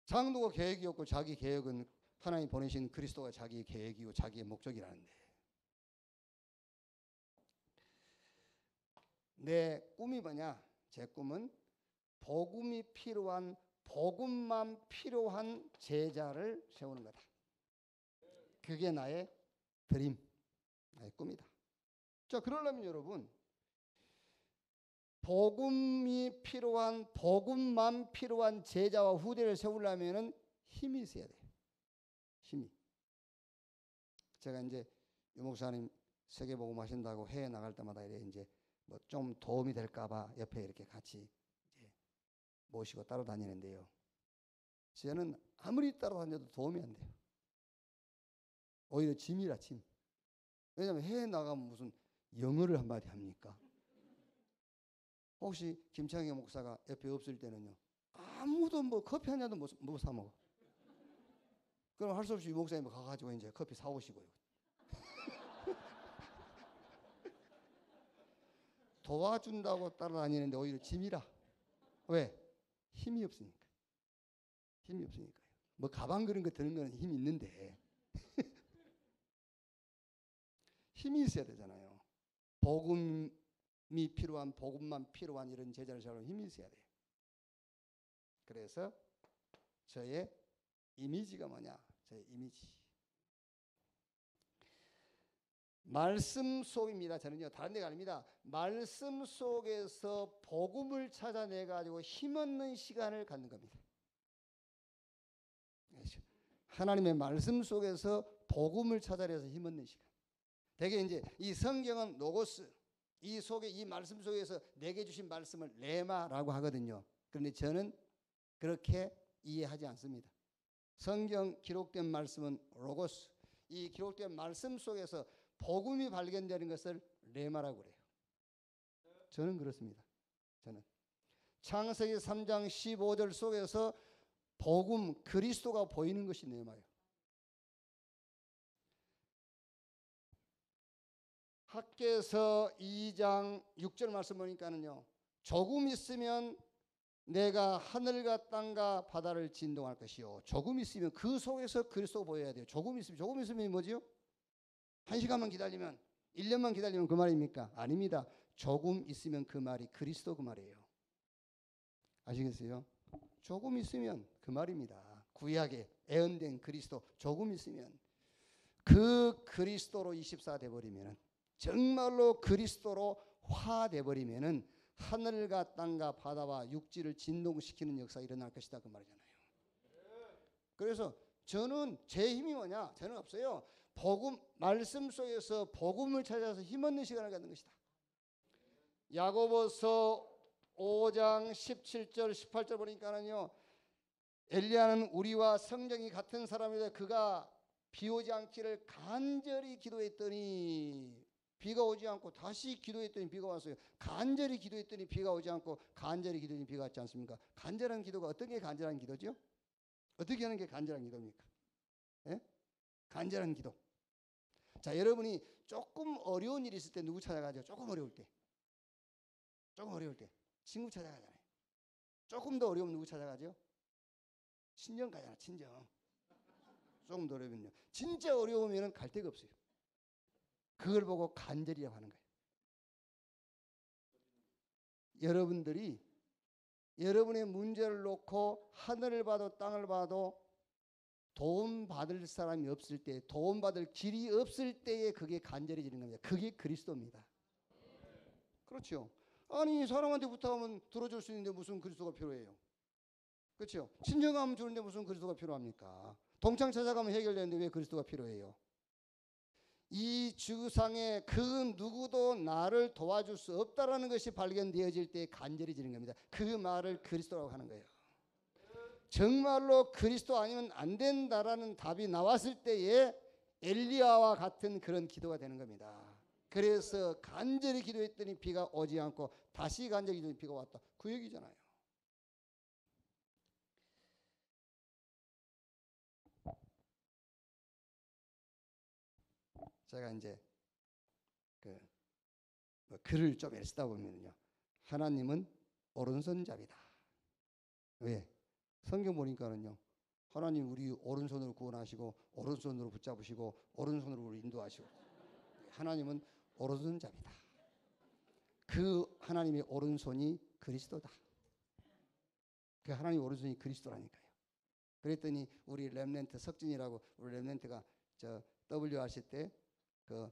장로가 계획이 없고 자기 계획은 하나님 보내신 그리스도가 자기의 계획이고 자기의 목적이라는데, 내 꿈이 뭐냐? 제 꿈은 복음만 필요한 제자를 세우는 거다. 그게 나의 드림, 나의 꿈이다. 자, 그러려면 여러분, 복음만 필요한 제자와 후대를 세우려면은 힘이 있어야 돼요. 힘이. 제가 이제 유 목사님 세계복음 하신다고 해외 나갈 때마다 이제 뭐 좀 도움이 될까봐 옆에 이렇게 같이 이제 모시고 따로 다니는데요. 저는 아무리 따로 다녀도 도움이 안 돼요. 오히려 짐이라 짐. 왜냐하면 해외 나가면 무슨 영어를 한마디 합니까? 혹시 김창희 목사가 옆에 없을 때는요, 아무도 뭐 커피 한 잔도 못 사 먹어. 그럼 할 수 없이 유 목사님 가가지고 이제 커피 사오시고요. 도와준다고 따라다니는데 오히려 짐이라. 왜? 힘이 없으니까. 힘이 없으니까요. 뭐 가방 그런 거 드는 거는 힘이 있는데 힘이 있어야 되잖아요. 복음만 필요한 이런 제자를 세우려면 힘이 있어야 돼요. 그래서 저의 이미지가 뭐냐? 저의 이미지. 말씀 속입니다. 저는요, 다른 데가 아닙니다. 말씀 속에서 복음을 찾아내 가지고 힘없는 시간을 갖는 겁니다. 하나님의 말씀 속에서 복음을 찾아내서 힘없는 시간. 대개 이제 이 성경은 로고스, 이 속에 이 말씀 속에서 내게 주신 말씀을 레마라고 하거든요. 그런데 저는 그렇게 이해하지 않습니다. 성경 기록된 말씀은 로고스, 이 기록된 말씀 속에서 복음이 발견되는 것을 레마라고 그래요. 저는 그렇습니다. 저는 창세기 3장 15절 속에서 복음, 그리스도가 보이는 것이 레마예요. 학개서 2장 6절 말씀 보니까는요, 조금 있으면 내가 하늘과 땅과 바다를 진동할 것이요. 조금 있으면 그 속에서 그리스도가 보여야 돼요. 조금 있으면 뭐지요? 1시간만 기다리면, 1년만 기다리면 그 말입니까? 아닙니다. 조금 있으면 그 말이 그리스도 그 말이에요. 아시겠어요? 조금 있으면 그 말입니다. 구약에 애언된 그리스도, 조금 있으면 그 그리스도로 24 돼버리면, 정말로 그리스도로 화돼버리면은 하늘과 땅과 바다와 육지를 진동시키는 역사가 일어날 것이다 그 말이잖아요. 그래서 저는 제 힘이 뭐냐? 저는 없어요. 복음, 말씀 속에서 복음을 찾아서 힘없는 시간을 갖는 것이다. 야고보서 5장 17절 18절 보니까는요, 엘리야는 우리와 성정이 같은 사람이다. 그가 비 오지 않기를 간절히 기도했더니 비가 오지 않고 다시 기도했더니 비가 왔어요. 간절히 기도했더니 비가 오지 않고 간절히 기도했더니 비가 왔지 않습니까? 간절한 기도가 어떤 게 간절한 기도죠? 어떻게 하는 게 간절한 기도입니까? 예? 간절한 기도. 자, 여러분이 조금 어려운 일이 있을 때 누구 찾아가죠? 조금 어려울 때 친구 찾아가잖아요. 조금 더 어려우면 누구 찾아가죠? 친정 가잖아. 친정. 조금 더 어려우면요. 진짜 어려우면 갈 데가 없어요. 그걸 보고 간절이라고 하는 거예요. 여러분들이 여러분의 문제를 놓고 하늘을 봐도 땅을 봐도 도움 받을 사람이 없을 때, 도움 받을 길이 없을 때에 그게 간절해지는 겁니다. 그게 그리스도입니다. 그렇죠. 아니, 사람한테 부탁하면 들어줄 수 있는데 무슨 그리스도가 필요해요? 그렇죠. 친정가면 주는데 무슨 그리스도가 필요합니까? 동창 찾아가면 해결되는데 왜 그리스도가 필요해요? 이 지구상에 그 누구도 나를 도와줄 수 없다라는 것이 발견되어질 때 간절해지는 겁니다. 그 말을 그리스도라고 하는 거예요. 정말로 그리스도 아니면 안 된다라는 답이 나왔을 때에 엘리야와 같은 그런 기도가 되는 겁니다. 그래서 간절히 기도했더니 비가 오지 않고 다시 간절히 기도했더니 비가 왔다. 그 얘기잖아요. 제가 이제 글을 좀 쓰다 보면요, 하나님은 오른손잡이다. 왜? 성경 보니까는요, 하나님 우리 오른손으로 구원하시고 오른손으로 붙잡으시고 오른손으로 우리 인도하시고, 하나님은 오른손잡이다. 그 하나님의 오른손이 그리스도다. 그 하나님 오른손이 그리스도라니까요. 그랬더니 우리 렘넌트 석진이라고, 우리 렘넌트가 저 WRC 때 그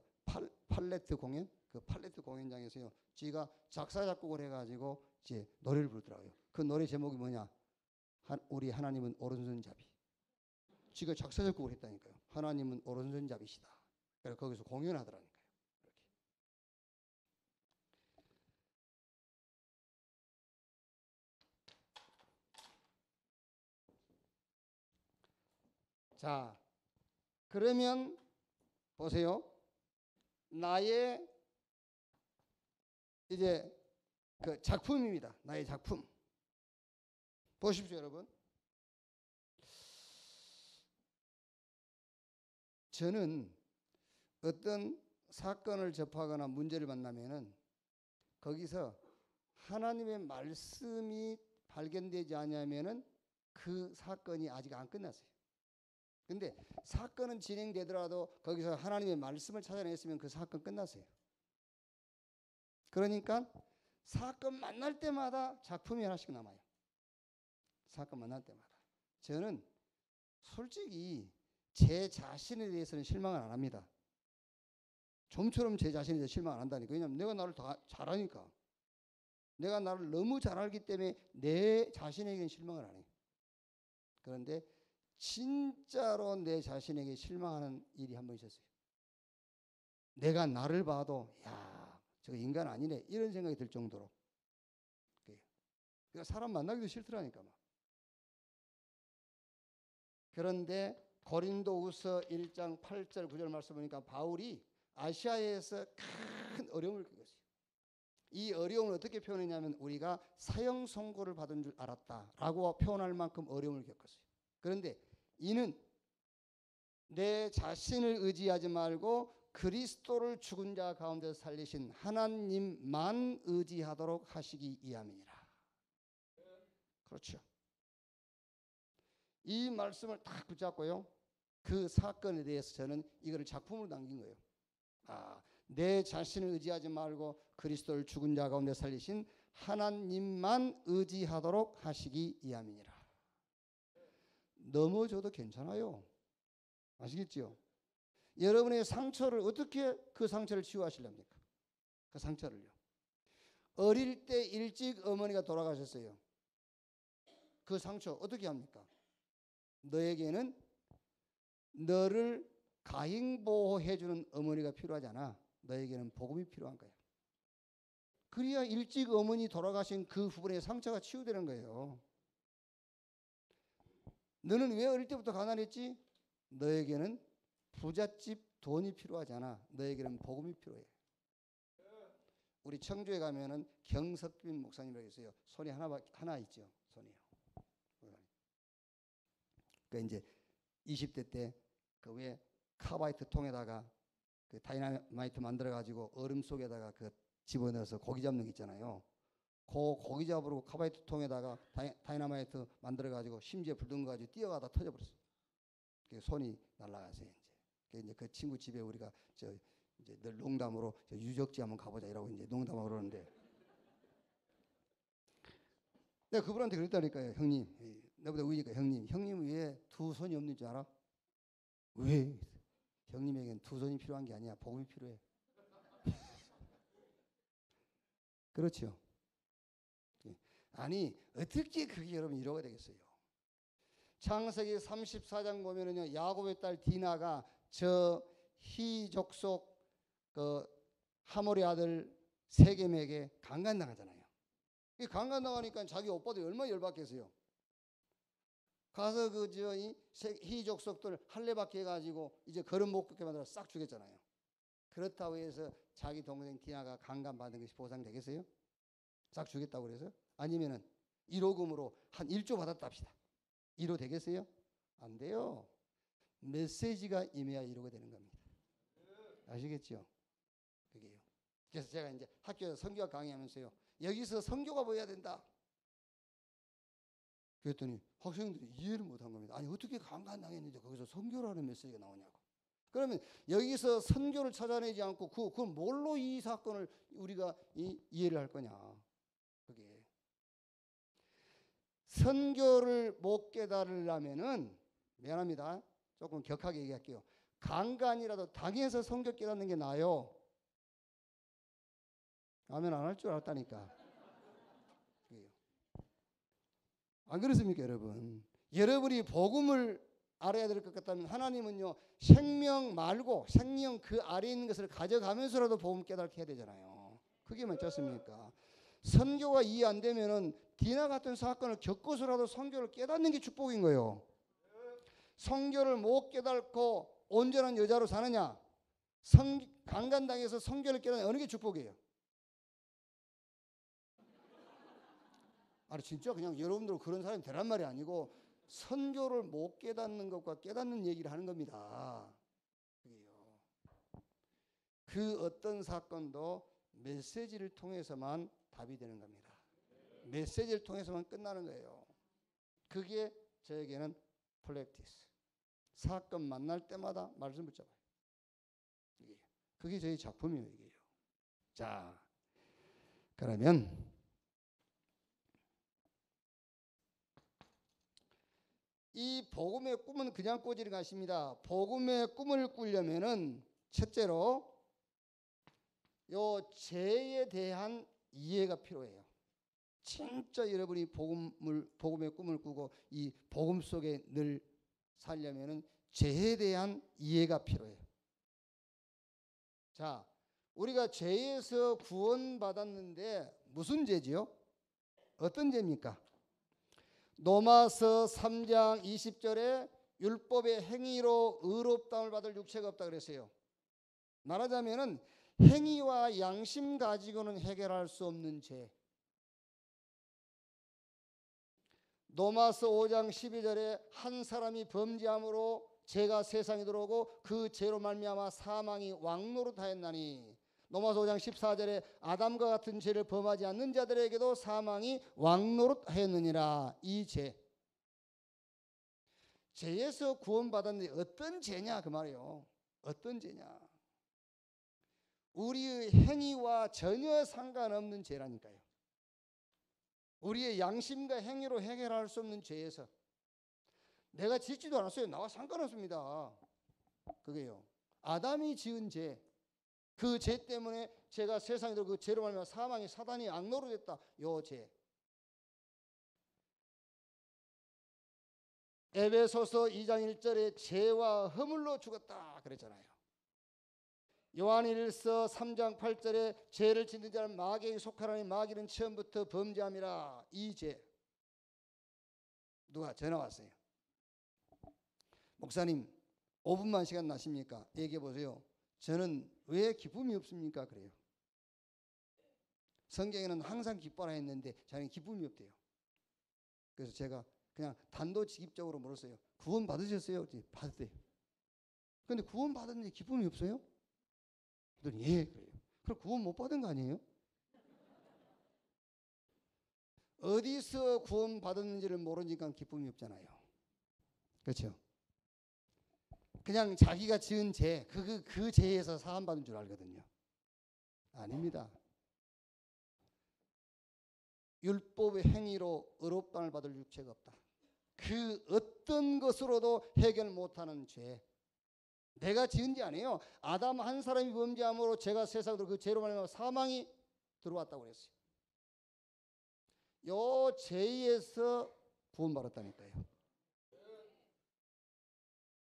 팔레트 공연, 그 팔레트 공연장에서요, 지가 작사 작곡을 해가지고 이제 노래를 부르더라고요. 그 노래 제목이 뭐냐? 우리 하나님은 오른손잡이. 지가 작사 작곡을 했다니까요. 하나님은 오른손잡이시다. 그래서 거기서 공연하더라니까요. 자, 그러면 보세요. 나의 이제 그 작품입니다. 나의 작품. 보십시오, 여러분. 저는 어떤 사건을 접하거나 문제를 만나면은 거기서 하나님의 말씀이 발견되지 않으면은 그 사건이 아직 안 끝났어요. 근데 사건은 진행되더라도 거기서 하나님의 말씀을 찾아냈으면 그 사건 끝났어요. 그러니까 사건 만날 때마다 작품이 하나씩 남아요. 사건 만날 때마다. 저는 솔직히 제 자신에 대해서는 실망을 안 합니다. 좀처럼 제 자신에 대해서 실망 안 한다니까. 왜냐하면 내가 나를 다 잘하니까. 내가 나를 너무 잘 알기 때문에 내 자신에게는 실망을 안 해요. 그런데 진짜로 내 자신에게 실망하는 일이 한 번 있었어요. 내가 나를 봐도 야, 저거 인간 아니네 이런 생각이 들 정도로. 그러니까 사람 만나기도 싫더라니까 막. 그런데 고린도후서 1장 8절 9절 말씀 보니까 바울이 아시아에서 큰 어려움을 겪었어요. 이 어려움을 어떻게 표현했냐면 우리가 사형 선고를 받은 줄 알았다라고 표현할 만큼 어려움을 겪었어요. 그런데 이는 내 자신을 의지하지 말고 그리스도를 죽은 자 가운데서 살리신 하나님만 의지하도록 하시기 위함이니라. 그렇죠. 이 말씀을 딱 붙잡고요, 그 사건에 대해서 저는 이거를 작품으로 남긴 거예요. 내 자신을 의지하지 말고 그리스도를 죽은 자 가운데 살리신 하나님만 의지하도록 하시기 위함이니라. 넘어져도 괜찮아요. 아시겠죠? 여러분의 상처를 어떻게 그 상처를 치유하시렵니까? 그 상처를요. 어릴 때 일찍 어머니가 돌아가셨어요. 그 상처 어떻게 합니까? 너에게는 너를 가행보호해주는 어머니가 필요하잖아. 너에게는 복음이 필요한 거야. 그래야 일찍 어머니 돌아가신 그 부분의 상처가 치유되는 거예요. 너는 왜 어릴 때부터 가난했지? 너에게는 부잣집 돈이 필요하잖아. 너에게는 복음이 필요해. 우리 청주에 가면은 경석빈 목사님이라고 있어요. 손이 하나 있죠. 손이요. 그 이제 20대 때 그 왜 카바이트 통에다가 그 다이나마이트 만들어 가지고 얼음 속에다가 그 집어넣어서 고기 잡는 게 있잖아요. 그 고기 잡으러 카바이트 통에다가 다이나마이트 만들어 가지고 심지어 불든 거 가지고 뛰어가다 터져버렸어요. 그 손이 날아가서 이제 그 친구 집에 우리가 이제 늘 농담으로 유적지 한번 가보자 이라고 이제 농담하고 그러는데, 내가 그분한테 그랬다니까요. 형님, 나보다 위니까 형님 왜 두 손이 없는 줄 알아? 왜? 형님에겐 두 손이 필요한 게 아니야. 복음이 필요해. 그렇죠. 아니 어떻게 그게 여러분 이러가 되겠어요? 창세기 34장 보면은요, 야곱의 딸 디나가 저 히족속 그 하몰의 아들 세겜에게 강간당하잖아요. 강간당하니까 자기 오빠들이 얼마나 열받겠어요. 가서 이 히족속들 할례받게 해가지고 이제 걸음 못 걷게 만들어 싹 죽였잖아요. 그렇다고 해서 자기 동생 디나가 강간받은 것이 보상되겠어요? 싹 주겠다고 그래서? 아니면은 1호금으로 한 1조 받았다 합시다. 1호 되겠어요? 안 돼요. 메시지가 임해야 이루게 되는 겁니다. 아시겠죠? 그게요. 그래서 제가 이제 학교에서 선교학 강의하면서요, 여기서 선교가 보여야 된다. 그랬더니 학생들이 이해를 못한 겁니다. 아니 어떻게 강간당했는데 거기서 선교라는 메시지가 나오냐고. 그러면 여기서 선교를 찾아내지 않고 그건 뭘로 이 사건을 우리가 이해를 할 거냐. 그게 선교를 못 깨달으려면은, 미안합니다, 조금 격하게 얘기할게요, 강간이라도 당해서 선교 깨닫는 게 나아요. 아멘 안 할 줄 알았다니까. 안 그렇습니까 여러분? 여러분이 복음을 알아야 될 것 같다면 하나님은요, 생명 말고 생명 그 아래에 있는 것을 가져가면서라도 복음 깨닫게 해야 되잖아요. 그게 맞지 않습니까? 선교가 이해 안 되면은 디나 같은 사건을 겪어서라도 선교를 깨닫는 게 축복인 거예요. 선교를 못 깨닫고 온전한 여자로 사느냐, 강간당해서 선교를 깨닫는 어느 게 축복이에요? 아니 진짜 그냥 여러분들 그런 사람이 되란 말이 아니고 선교를 못 깨닫는 것과 깨닫는 얘기를 하는 겁니다. 그게요. 그 어떤 사건도 메시지를 통해서만 답이 되는 겁니다. 메시지를 통해서만 끝나는 거예요. 그게 저에게는 프랙티스. 사건 만날 때마다 말씀 붙잡아요. 그게 저희 작품이에요. 이게요. 자, 그러면 이 복음의 꿈은 그냥 꿔지는 것입니다. 복음의 꿈을 꾸려면은 첫째로 요 죄에 대한 이해가 필요해요. 진짜 여러분이 복음의 꿈을 꾸고 이 복음 속에 늘 살려면은 죄에 대한 이해가 필요해요. 자, 우리가 죄에서 구원받았는데 무슨 죄지요? 어떤 죄입니까? 로마서 3장 20절에 율법의 행위로 의롭다움을 받을 육체가 없다 그랬어요. 말하자면은 행위와 양심 가지고는 해결할 수 없는 죄. 로마서 5장 12절에 한 사람이 범죄함으로 죄가 세상에 들어오고 그 죄로 말미암아 사망이 왕노릇하였나니, 로마서 5장 14절에 아담과 같은 죄를 범하지 않는 자들에게도 사망이 왕노릇하였느니라. 이 죄, 죄에서 구원받았는데 어떤 죄냐 그 말이에요. 어떤 죄냐? 우리의 행위와 전혀 상관없는 죄라니까요. 우리의 양심과 행위로 해결할 수 없는 죄에서, 내가 짓지도 않았어요. 나와 상관없습니다. 그게요, 아담이 지은 죄, 그 죄 때문에 제가 세상에 들어 그 죄로 말미암아 사망이 사단이 악노릇했다. 요 죄. 에베소서 2장 1절에 죄와 허물로 죽었다 그랬잖아요. 요한일서 3장 8절에 죄를 짓는 자는 마귀에게 속하나니 마귀는 처음부터 범죄함이라. 이 죄. 누가 전화 왔어요. 목사님 5분만 시간 나십니까? 얘기해 보세요. 저는 왜 기쁨이 없습니까? 그래요. 성경에는 항상 기뻐라 했는데 자기는 기쁨이 없대요. 그래서 제가 그냥 단도직입적으로 물었어요. 구원 받으셨어요? 받았대요. 근데 구원 받았는데 기쁨이 없어요? 그랬더니 예 그래요. 그럼 구원 못 받은 거 아니에요? 어디서 구원 받았는지를 모르니까 기쁨이 없잖아요. 그렇죠? 그냥 자기가 지은 죄, 그 죄에서 사함받은 줄 알거든요. 아닙니다. 율법의 행위로 의롭다함을 받을 육체가 없다. 그 어떤 것으로도 해결 못하는 죄. 내가 지은 게 아니에요. 아담 한 사람이 범죄함으로 죄가 세상으로 그 죄로 말미암아 사망이 들어왔다고 그랬어요. 요 죄에서 구원받았다니까요.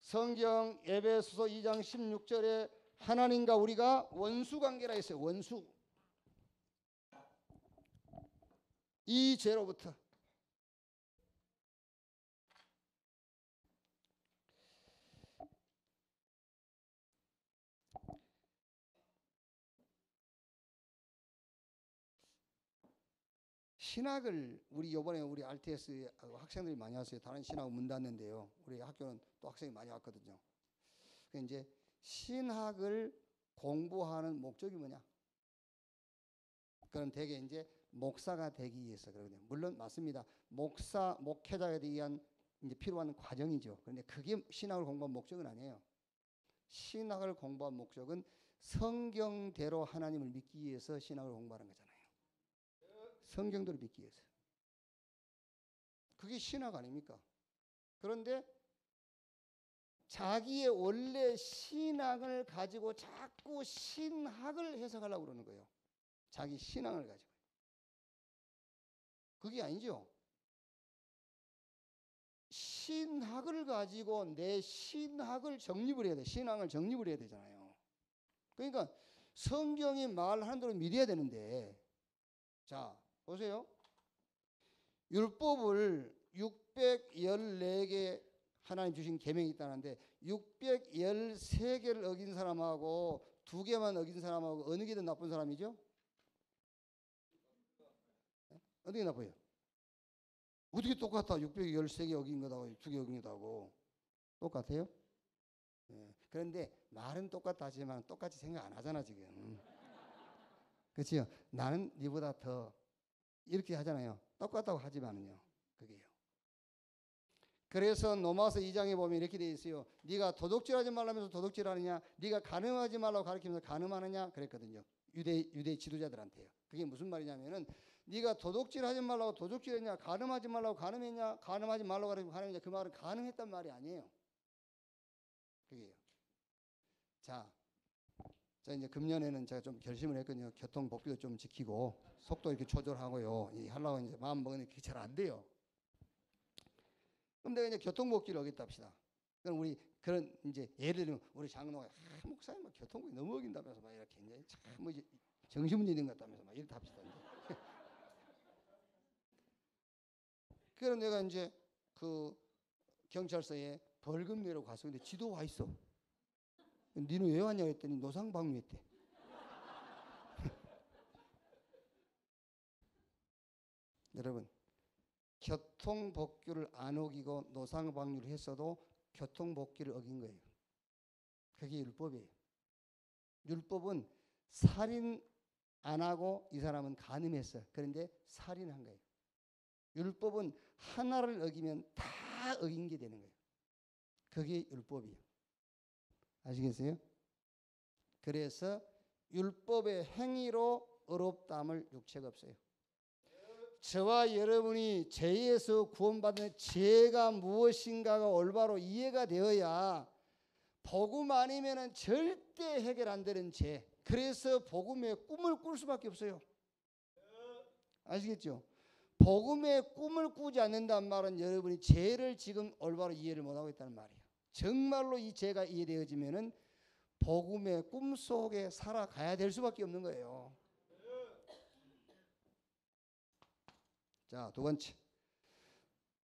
성경 에베소서 2장 16절에 하나님과 우리가 원수관계라 했어요. 원수. 이 죄로부터. 신학을 우리 요번에 우리 RTS 학생들이 많이 왔어요. 다른 신학 문 닫는데요. 우리 학교는 또 학생이 많이 왔거든요. 그 이제 신학을 공부하는 목적이 뭐냐? 그럼 되게 이제 목사가 되기 위해서 그러거든요. 물론 맞습니다. 목회자가 되기 위한 이제 필요한 과정이죠. 그런데 그게 신학을 공부한 목적은 아니에요. 신학을 공부한 목적은 성경대로 하나님을 믿기 위해서 신학을 공부하는 거잖아요. 성경대로 믿기 위해서. 그게 신학 아닙니까? 그런데 자기의 원래 신앙을 가지고 자꾸 신학을 해석하려고 그러는 거예요. 자기 신앙을 가지고. 그게 아니죠. 신학을 가지고 내 신학을 정립을 해야 돼. 신앙을 정립을 해야 되잖아요. 그러니까 성경이 말하는 대로 믿어야 되는데, 자 보세요. 율법을 614개 하나님 주신 계명이 있다는데 613개를 어긴 사람하고 2개만 어긴 사람하고 어느 게 더 나쁜 사람이죠? 어떻게 나빠요? 어떻게 똑같아? 613개 어긴 거다고 2개 어긴 거다고 똑같아요? 네. 그런데 말은 똑같다지만 똑같이 생각 안 하잖아 지금. 그렇죠? 나는 네보다 더 이렇게 하잖아요. 똑같다고 하지만은요. 그게요. 그래서 로마서 2장에 보면 이렇게 되어 있어요. 네가 도둑질하지 말라면서 도둑질하느냐? 네가 간음하지 말라고 가르치면서 간음하느냐? 그랬거든요. 유대 지도자들한테요. 그게 무슨 말이냐면은 네가 도둑질하지 말라고 도둑질했냐? 간음하지 말라고 간음했냐? 간음하지 말라고 가르치면 간음했냐? 그 말은 간음했단 말이 아니에요. 그게요. 자 이제 금년에는 제가 좀 결심을 했거든요. 교통 법규도 좀 지키고 속도 이렇게 조절하고요. 하려고 이제 마음 먹으니 그게 잘 안 돼요. 그럼 내가 이제 교통법규를 어겼다 합시다. 그럼 우리 그런 이제 예를 들면 우리 장로가 목사님 막 교통법규 너무 어긴다면서 막 이렇게 이제 참 뭐 정신문제 것 같다면서 막 이렇게 합시다. 이제. 그럼 내가 이제 그 경찰서에 벌금 내러 가서 근데 지도 와 있어. 니는 왜 왔냐 했더니 노상방뇨했대. 여러분 교통법규를 안 어기고 노상방뇨를 했어도 교통법규를 어긴 거예요. 그게 율법이에요. 율법은 살인 안 하고 이 사람은 간음했어. 그런데 살인한 거예요. 율법은 하나를 어기면 다 어긴 게 되는 거예요. 그게 율법이에요. 아시겠어요? 그래서 율법의 행위로 어렵다함을 육체가 없어요. 저와 여러분이 죄에서 구원받는 죄가 무엇인가가 올바로 이해가 되어야 복음 아니면은 절대 해결 안 되는 죄. 그래서 복음의 꿈을 꿀 수밖에 없어요. 아시겠죠? 복음의 꿈을 꾸지 않는다는 말은 여러분이 죄를 지금 올바로 이해를 못하고 있다는 말이에요. 정말로 이 죄가 이해되어지면은 복음의 꿈 속에 살아가야 될 수밖에 없는 거예요. 자, 두 번째.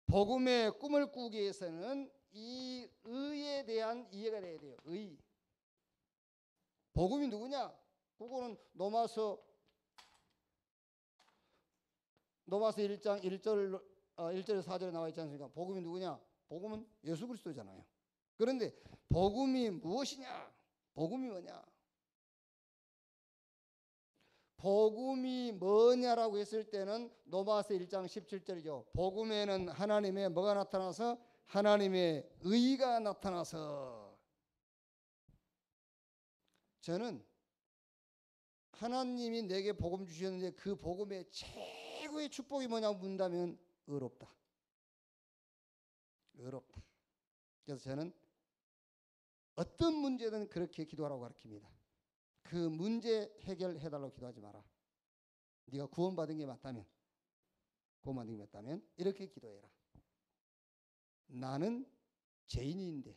복음의 꿈을 꾸기 위해서는 이 의에 대한 이해가 돼야 돼요. 의. 복음이 누구냐? 그거는 로마서 1장 1절에서 4절에 나와 있지 않습니까? 복음이 누구냐? 복음은 예수 그리스도잖아요. 그런데 복음이 무엇이냐? 복음이 뭐냐? 복음이 뭐냐라고 했을 때는 로마서 1장 17절이죠. 복음에는 하나님의 뭐가 나타나서 하나님의 의가 나타나서 저는 하나님이 내게 복음 주셨는데 그 복음의 최고의 축복이 뭐냐고 묻는다면 의롭다. 의롭다. 그래서 저는 어떤 문제든 그렇게 기도하라고 가르칩니다. 그 문제 해결해달라고 기도하지 마라. 네가 구원받은 게 맞다면 구원받은 게 맞다면 이렇게 기도해라. 나는 죄인인데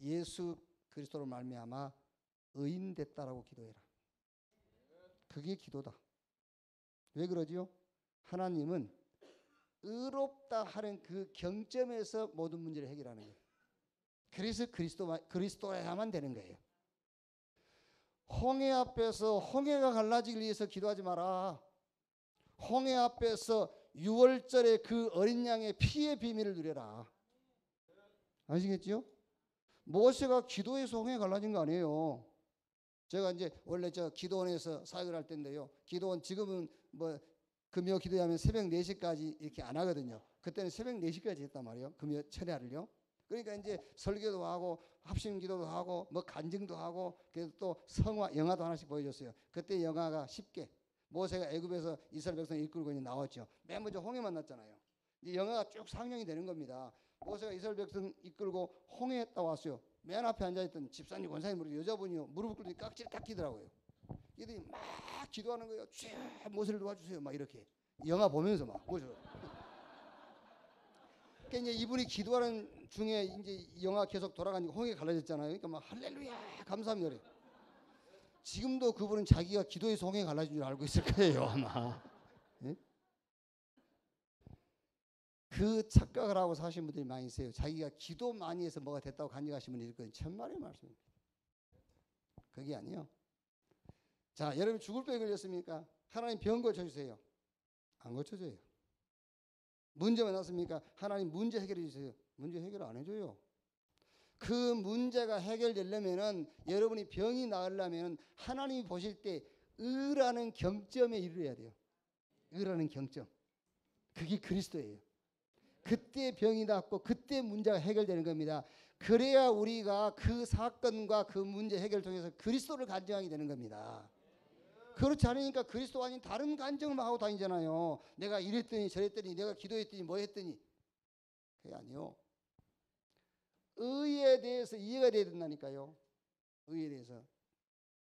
예수 그리스도로 말미암아 의인 됐다라고 기도해라. 그게 기도다. 왜 그러지요? 하나님은 의롭다 하는 그 경점에서 모든 문제를 해결하는 거예요. 그래서 그리스도야만 되는 거예요. 홍해 앞에서 홍해가 갈라지기 위해서 기도하지 마라. 홍해 앞에서 6월절에 그 어린 양의 피의 비밀을 누려라. 아시겠죠? 모세가 기도해서 홍해 갈라진 거 아니에요. 제가 이제 원래 저 기도원에서 사역을 할 때인데요. 기도원 지금은 뭐 금요 기도하면 새벽 4시까지 이렇게 안 하거든요. 그때는 새벽 4시까지 했단 말이에요. 금요 철야를요. 그러니까 이제 설교도 하고 합심 기도도 하고 뭐 간증도 하고 그래서 또 성화 영화도 하나씩 보여줬어요. 그때 영화가 쉽게 모세가 애굽에서 이스라엘 백성 이끌고 이제 나왔죠. 맨 먼저 홍해 만났잖아요. 이 영화가 쭉 상영이 되는 겁니다. 모세가 이스라엘 백성 이끌고 홍해에 딱 왔어요. 맨 앞에 앉아있던 집사님 권사님 모르고 여자분이요. 무릎을 꿇더니 깍지를 딱 끼더라고요. 이들이 막 기도하는 거예요. 주 모세를 도와주세요. 막 이렇게 영화 보면서 막 모세를. 그러니까 이제 이분이 기도하는 중에 이제 영화 계속 돌아가니까 홍해 갈라졌잖아요. 그러니까 막 할렐루야 감사합니다. 그래. 지금도 그분은 자기가 기도해서 홍해 갈라진 줄 알고 있을 거예요 아마. 네? 그 착각을 하고 사신 분들이 많이 있어요. 자기가 기도 많이 해서 뭐가 됐다고 간증하신 분이 있거든요. 천만의 말씀입니다. 그게 아니요. 자, 여러분 죽을 병에 걸렸습니까? 하나님 병 고쳐주세요. 안 고쳐줘요. 문제가 났습니까? 하나님 문제 해결해 주세요. 문제 해결 안 해줘요. 그 문제가 해결되려면은 여러분이 병이 나으려면 하나님이 보실 때 의라는 경점에 이르러야 돼요. 의라는 경점. 그게 그리스도예요. 그때 병이 낫고 그때 문제가 해결되는 겁니다. 그래야 우리가 그 사건과 그 문제 해결을 통해서 그리스도를 간증하게 되는 겁니다. 그렇지 않으니까 그리스도 아닌 다른 간증을 하고 다니잖아요. 내가 이랬더니 저랬더니 내가 기도했더니 뭐 했더니. 그게 아니요. 의에 대해서 이해가 돼야 된다니까요. 의에 대해서.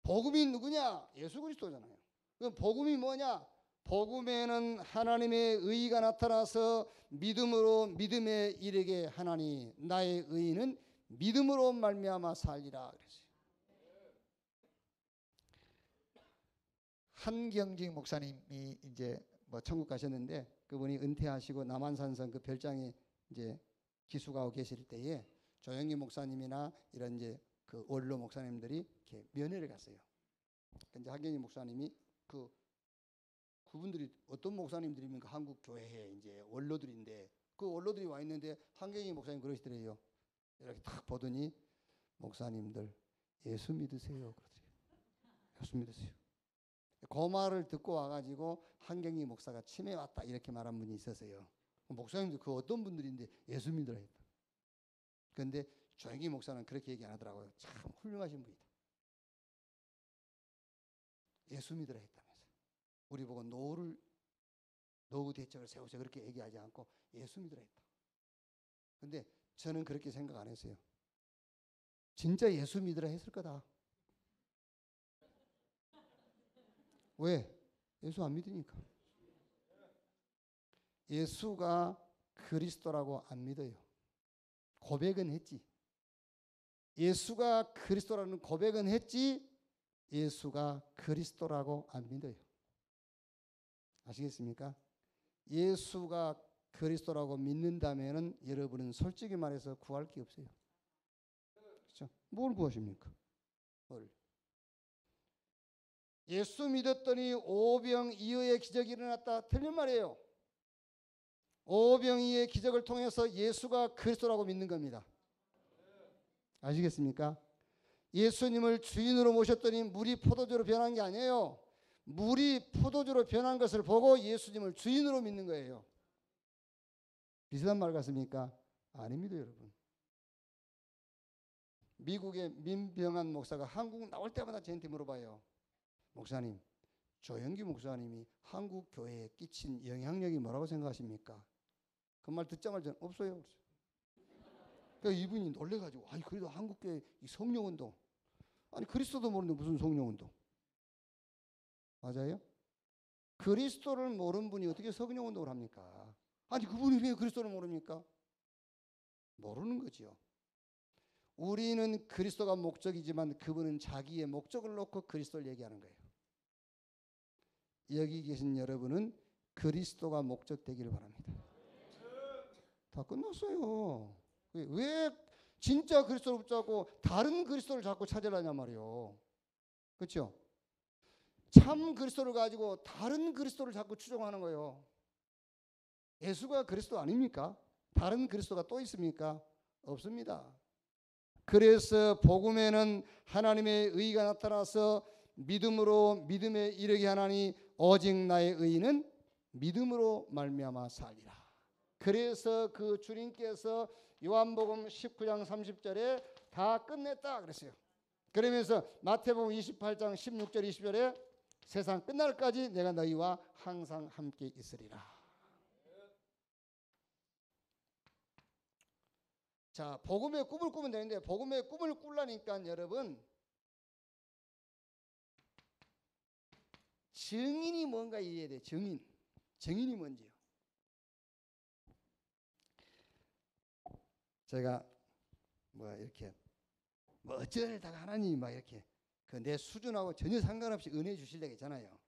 복음이 누구냐? 예수 그리스도잖아요. 그럼 복음이 뭐냐? 복음에는 하나님의 의가 나타나서 믿음으로 믿음에 이르게 하나니 나의 의는 믿음으로 말미암아 살리라 그랬어요. 한경직 목사님이 이제 뭐 천국 가셨는데 그분이 은퇴하시고 남한산성 그 별장에 이제 기수가고 계실 때에 조영기 목사님이나 이런 이제 그 원로 목사님들이 이렇게 면회를 갔어요. 근데 한경직 목사님이 그분들이 어떤 목사님들입니까? 한국 교회에 이제 원로들인데 그 원로들이 와 있는데 한경직 목사님 그러시더래요. 이렇게 딱 보더니 목사님들 예수 믿으세요. 그러더래요. 예수 믿으세요. 그 말을 듣고 와가지고 한경직 목사가 치매 왔다 이렇게 말한 분이 있었어요. 목사님들 그 어떤 분들인데 예수 믿으라 했다. 그런데 조영기 목사는 그렇게 얘기 안 하더라고요. 참 훌륭하신 분이다. 예수 믿으라 했다면서. 우리 보고 노후 대책을 세우세요 그렇게 얘기하지 않고 예수 믿으라 했다. 근데 저는 그렇게 생각 안 했어요. 진짜 예수 믿으라 했을 거다. 왜? 예수 안 믿으니까. 예수가 그리스도라고 안 믿어요. 고백은 했지. 예수가 그리스도라는 고백은 했지 예수가 그리스도라고 안 믿어요. 아시겠습니까? 예수가 그리스도라고 믿는다면은 여러분은 솔직히 말해서 구할 게 없어요. 그렇죠? 뭘 구하십니까? 뭘? 예수 믿었더니 오병이어의 기적이 일어났다. 틀린 말이에요. 오병이어의 기적을 통해서 예수가 그리스도라고 믿는 겁니다. 아시겠습니까? 예수님을 주인으로 모셨더니 물이 포도주로 변한 게 아니에요. 물이 포도주로 변한 것을 보고 예수님을 주인으로 믿는 거예요. 비슷한 말 같습니까? 아닙니다, 여러분. 미국의 민병한 목사가 한국 나올 때마다 저한테 물어봐요. 목사님, 조영기 목사님이 한국 교회에 끼친 영향력이 뭐라고 생각하십니까? 그 말 듣자마자 없어요. 그러니까 이분이 놀래가지고, 아니 그래도 한국 교회 이 성령운동, 아니 그리스도도 모르는데 무슨 성령운동? 맞아요? 그리스도를 모르는 분이 어떻게 성령운동을 합니까? 아니 그분이 왜 그리스도를 모릅니까? 모르는 거지요. 우리는 그리스도가 목적이지만 그분은 자기의 목적을 놓고 그리스도를 얘기하는 거예요. 여기 계신 여러분은 그리스도가 목적 되기를 바랍니다. 다 끝났어요. 왜 진짜 그리스도를 붙잡고 다른 그리스도를 자꾸 찾으려냐 말이요. 그렇죠? 참 그리스도를 가지고 다른 그리스도를 자꾸 추종하는 거예요. 예수가 그리스도 아닙니까? 다른 그리스도가 또 있습니까? 없습니다. 그래서 복음에는 하나님의 의가 나타나서 믿음으로 믿음에 이르게 하나니 오직 나의 의는 믿음으로 말미암아 살리라. 그래서 그 주님께서 요한복음 19장 30절에 다 끝냈다 그랬어요. 그러면서 마태복음 28장 16절 20절에 세상 끝날까지 내가 너희와 항상 함께 있으리라. 자, 복음의 꿈을 꾸면 되는데 복음의 꿈을 꾸려니까 여러분 증인이 뭔가 이해해야 돼. 증인이 뭔지요. 제가 이렇게 어쩌다가 하나님이 막 이렇게 그 내 수준하고 전혀 상관없이 은혜 주실 때가 있잖아요.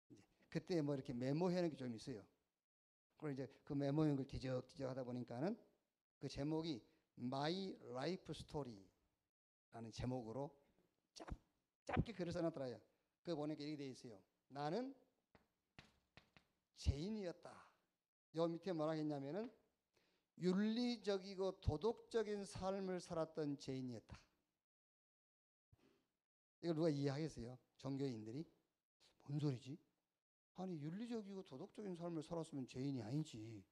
이제 그때 이렇게 메모해놓은 게 좀 있어요. 그걸 이제 그 메모한 걸 뒤적뒤적 하다 보니까는 그 제목이 My Life Story라는 제목으로 짧게 글을 써놨더라고요. 그거 보니까 이렇게 돼 있어요. 나는 죄인이었다. 요 밑에 뭐라 했냐면은 윤리적이고 도덕적인 삶을 살았던 죄인이었다. 이걸 누가 이해하겠어요? 종교인들이? 뭔 소리지? 아니 윤리적이고 도덕적인 삶을 살았으면 죄인이 아니지.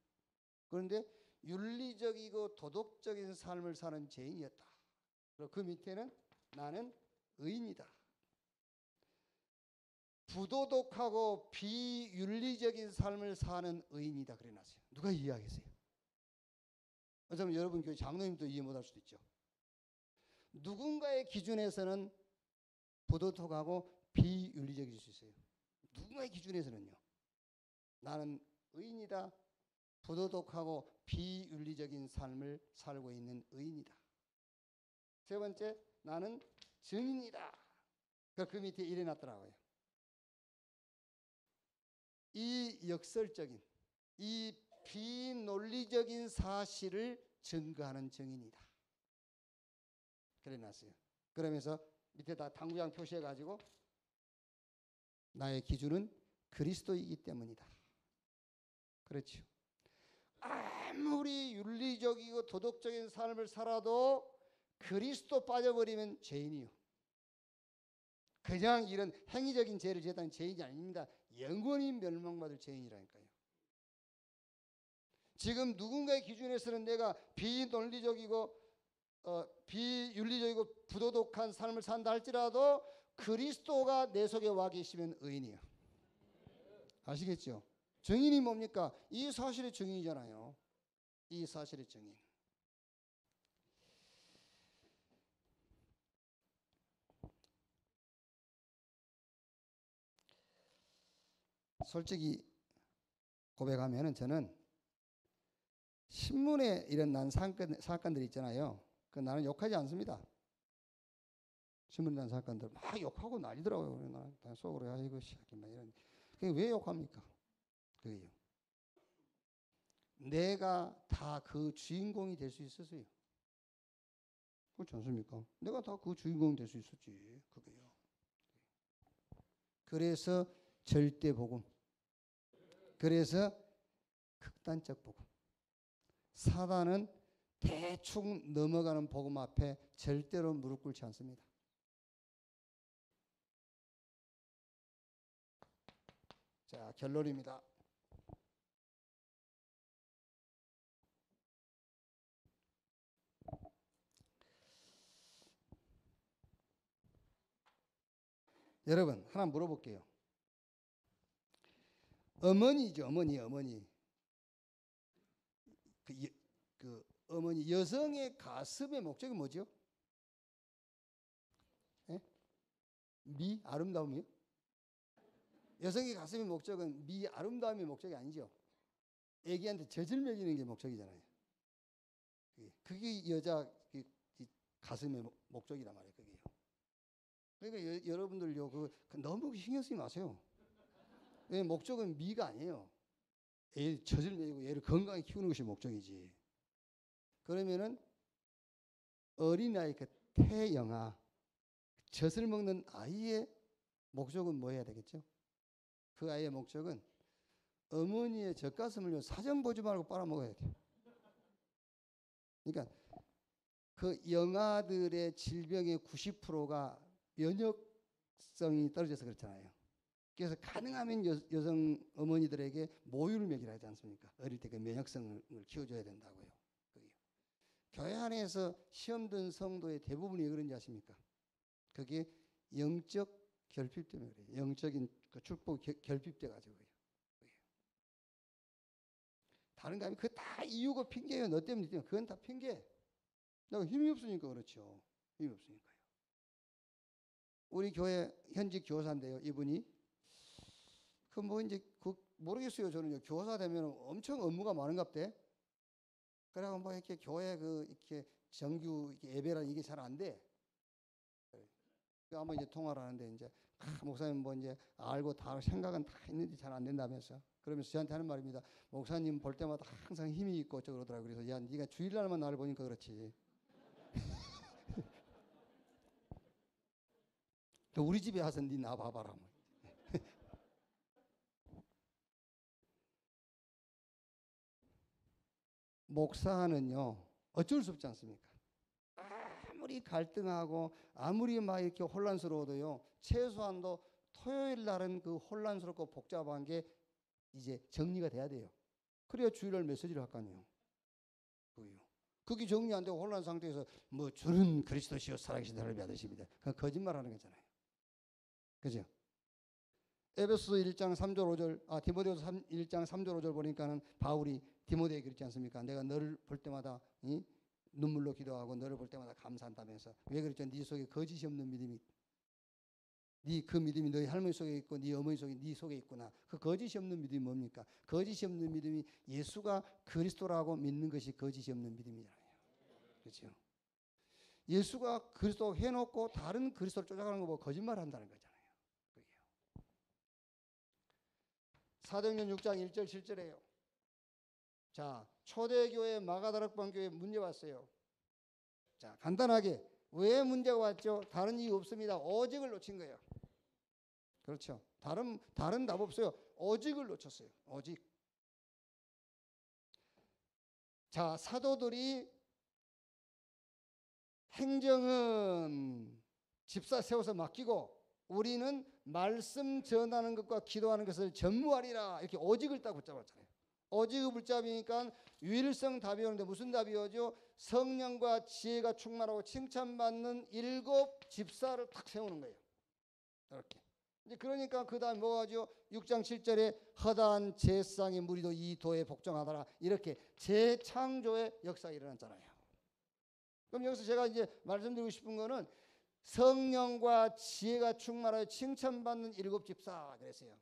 그런데 윤리적이고 도덕적인 삶을 사는 죄인이었다. 그리고 그 밑에는 나는 의인이다. 부도덕하고 비윤리적인 삶을 사는 의인이다. 그래놨어요. 누가 이해하겠어요? 어쩌면 여러분 교회 장로님도 이해 못할 수도 있죠. 누군가의 기준에서는 부도덕하고 비윤리적일 수 있어요. 누군가의 기준에서는요. 나는 의인이다. 부도덕하고 비윤리적인 삶을 살고 있는 의인이다. 세 번째, 나는 증인이다. 그 밑에 이래 놨더라고요. 이 역설적인, 이 비논리적인 사실을 증거하는 증인이다. 그래 놨어요. 그러면서 밑에다 당구장 표시해가지고 나의 기준은 그리스도이기 때문이다. 그렇죠. 아무리 윤리적이고 도덕적인 삶을 살아도 그리스도 빠져버리면 죄인이요. 그냥 이런 행위적인 죄를 지었다는 죄인이 아닙니다. 영원히 멸망받을 죄인이라니까요. 지금 누군가의 기준에서는 내가 비논리적이고 비윤리적이고 부도덕한 삶을 산다 할지라도 그리스도가 내 속에 와 계시면 의인이에요. 아시겠죠? 증인이 뭡니까? 이 사실의 증인이잖아요. 이 사실의 증인. 솔직히 고백하면은 저는 신문에 이런 난 사건들 있잖아요. 그 나는 욕하지 않습니다. 신문에 난 사건들 막 욕하고 난리더라고요. 나는 속으로 야 이거 새끼 막 이런. 그게 왜 욕합니까? 그게요. 내가 다 그 주인공이 될 수 있었어요. 그렇지 않습니까? 내가 다 그 주인공이 될 수 있었지. 그게요. 그래서 절대 복음. 그래서 극단적 복음. 사단은 대충 넘어가는 복음 앞에 절대로 무릎 꿇지 않습니다. 자, 결론입니다. 여러분 하나 물어볼게요. 어머니죠, 어머니. 그 어머니 여성의 가슴의 목적이 뭐죠? 예? 미 아름다움이요? 여성의 가슴의 목적은 미 아름다움의 목적이 아니죠. 애기한테 젖을 먹이는 게 목적이잖아요. 그게 여자 가슴의 목적이란 말이에요. 그게요. 그러니까 여러분들요 너무 신경 쓰지 마세요. 목적은 미가 아니에요. 애를 젖을 먹이고 얘를 건강히 키우는 것이 목적이지. 그러면은 어린아이 그 태영아 젖을 먹는 아이의 목적은 뭐 해야 되겠죠? 그 아이의 목적은 어머니의 젖가슴을 사정 보지 말고 빨아먹어야 돼요. 그러니까 그 영아들의 질병의 90%가 면역성이 떨어져서 그렇잖아요. 그래서 가능하면 여성 어머니들에게 모유를 먹이라 하지 않습니까? 어릴 때 그 면역성을 키워줘야 된다고요. 교회 안에서 시험 든 성도의 대부분이 왜 그런지 아십니까? 그게 영적 결핍 때문에 그래요. 영적인 그 축복이 결핍돼 가지고요. 다른 거 아니면 그거 다 이유고 핑계예요. 너 때문에 그건 다 핑계. 내가 힘이 없으니까 그렇죠. 힘이 없으니까요. 우리 교회 현직 교사인데요. 이분이 그 뭐 이제 그 모르겠어요. 저는 교사 되면 엄청 업무가 많은갑대. 그래가 뭐 이렇게 교회 그 이렇게 정규 예배라 이게 잘 안 돼. 아마 이제 통화를 하는데 이제 목사님 뭐 이제 알고 다 생각은 다 있는데 잘 안 된다면서. 그러면서 저한테 하는 말입니다. 목사님 볼 때마다 항상 힘이 있고 어쩌고 그러더라고요. 그래서 야 네가 주일날만 나를 보니까 그렇지. 우리 집에 와서 네 나 봐봐라. 목사는요 어쩔 수 없지 않습니까? 아무리 갈등하고 아무리 막 이렇게 혼란스러워도요 최소한도 토요일 날은 그 혼란스럽고 복잡한 게 이제 정리가 돼야 돼요. 그래야 주일날 메시지를 할 거 아니에요. 그게 정리 안 되고 혼란 상태에서 뭐 주는 그리스도시요 살아계신 하나님을 믿으십니다. 그건 거짓말하는 거잖아요. 그죠? 에베소서 1장 3절 5절 디모데후서 1장 3절 5절 보니까는 바울이 디모데에게 그랬지 않습니까? 내가 너를 볼 때마다 눈물로 기도하고 너를 볼 때마다 감사한다면서. 왜 그랬죠? 네 속에 거짓이 없는 믿음이 그 믿음이 너희 할머니 속에 있고 네 어머니 속에 네 속에 있구나. 그 거짓이 없는 믿음이 뭡니까? 거짓이 없는 믿음이 예수가 그리스도라고 믿는 것이 거짓이 없는 믿음이잖아요. 그렇죠? 예수가 그리스도 해놓고 다른 그리스도를 쫓아가는 거 보고 거짓말한다는 거잖아요. 사도행전 6장 1절 7절이에요. 자, 초대교회 마가다락방 교회 문제 왔어요. 자, 간단하게 왜 문제가 왔죠? 다른 이유 없습니다. 오직을 놓친 거예요. 그렇죠. 다른 답 없어요. 오직을 놓쳤어요. 오직. 자, 사도들이 행정은 집사 세워서 맡기고 우리는 말씀 전하는 것과 기도하는 것을 전무하리라. 이렇게 오직을 딱 붙잡았잖아요. 오직을 붙잡으니까 유일성 답이 오는데 무슨 답이 오죠? 성령과 지혜가 충만하고 칭찬받는 7 집사를 탁 세우는 거예요. 이렇게. 이제 그러니까 그 다음 뭐가 하죠? 6장 7절에 허다한 제사장의 무리도 이 도에 복종하더라. 이렇게 재창조의 역사가 일어났잖아요. 그럼 여기서 제가 이제 말씀드리고 싶은 거는 성령과 지혜가 충만하여 칭찬받는 7 집사 그랬어요.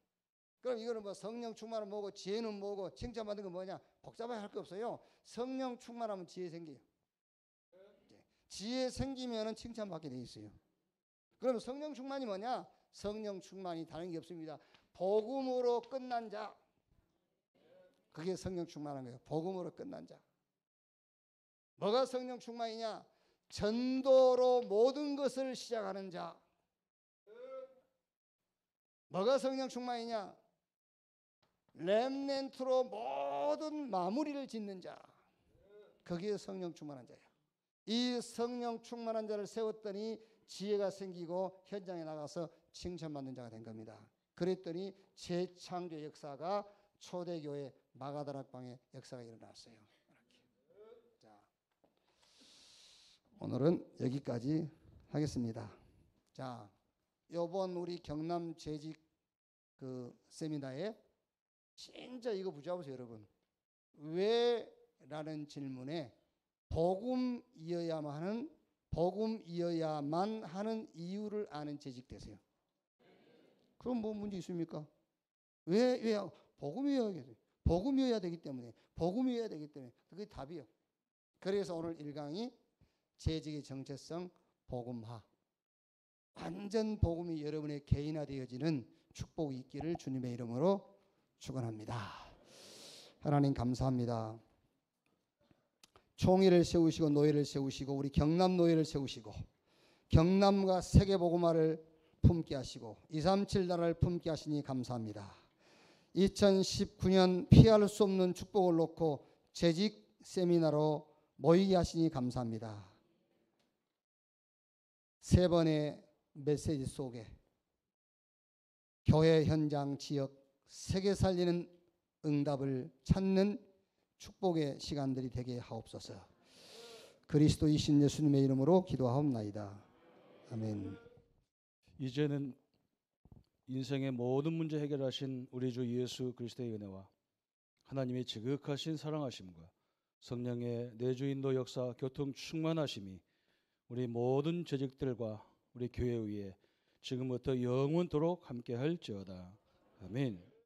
그럼 이거는 뭐 성령 충만은 뭐고 지혜는 뭐고 칭찬받는 건 뭐냐? 복잡하게 할 거 없어요. 성령 충만하면 지혜 생겨요. 지혜 생기면은 칭찬받게 돼 있어요. 그럼 성령 충만이 뭐냐? 성령 충만이 다른 게 없습니다. 복음으로 끝난 자. 그게 성령 충만한 거예요. 복음으로 끝난 자. 뭐가 성령 충만이냐? 전도로 모든 것을 시작하는 자. 뭐가 성령 충만이냐? 렘넌트로 모든 마무리를 짓는 자. 그게 성령 충만한 자예요. 이 성령 충만한 자를 세웠더니 지혜가 생기고 현장에 나가서 칭찬받는 자가 된 겁니다. 그랬더니 재창조 역사가 초대교회 마가다락방의 역사가 일어났어요. 이렇게. 자, 오늘은 여기까지 하겠습니다. 자, 이번 우리 경남 재직 그 세미나에 진짜 이거 붙잡으세요, 여러분. 왜? 라는 질문에 복음이어야만 하는 이유를 아는 재직 되세요. 그럼 뭐 문제 있습니까? 왜? 복음이어야 되기 때문에. 그게 답이요. 그래서 오늘 1강이 재직의 정체성 복음화. 완전 복음이 여러분의 개인화되어지는 축복이 있기를 주님의 이름으로 축원합니다. 하나님 감사합니다. 총회를 세우시고 노예를 세우시고 우리 경남 노예를 세우시고 경남과 세계 복음화를 품게 하시고 237 나라를 품게 하시니 감사합니다. 2019년 피할 수 없는 축복을 놓고 재직 세미나로 모이게 하시니 감사합니다. 세 번의 메시지 속에 교회 현장 지역 세계 살리는 응답을 찾는 축복의 시간들이 되게 하옵소서. 그리스도이신 예수님의 이름으로 기도하옵나이다. 아멘. 이제는 인생의 모든 문제 해결하신 우리 주 예수 그리스도의 은혜와 하나님의 지극하신 사랑하심과 성령의 내주인도 역사 교통 충만하심이 우리 모든 재직들과 우리 교회 위에 지금부터 영원토록 함께할지어다. 아멘.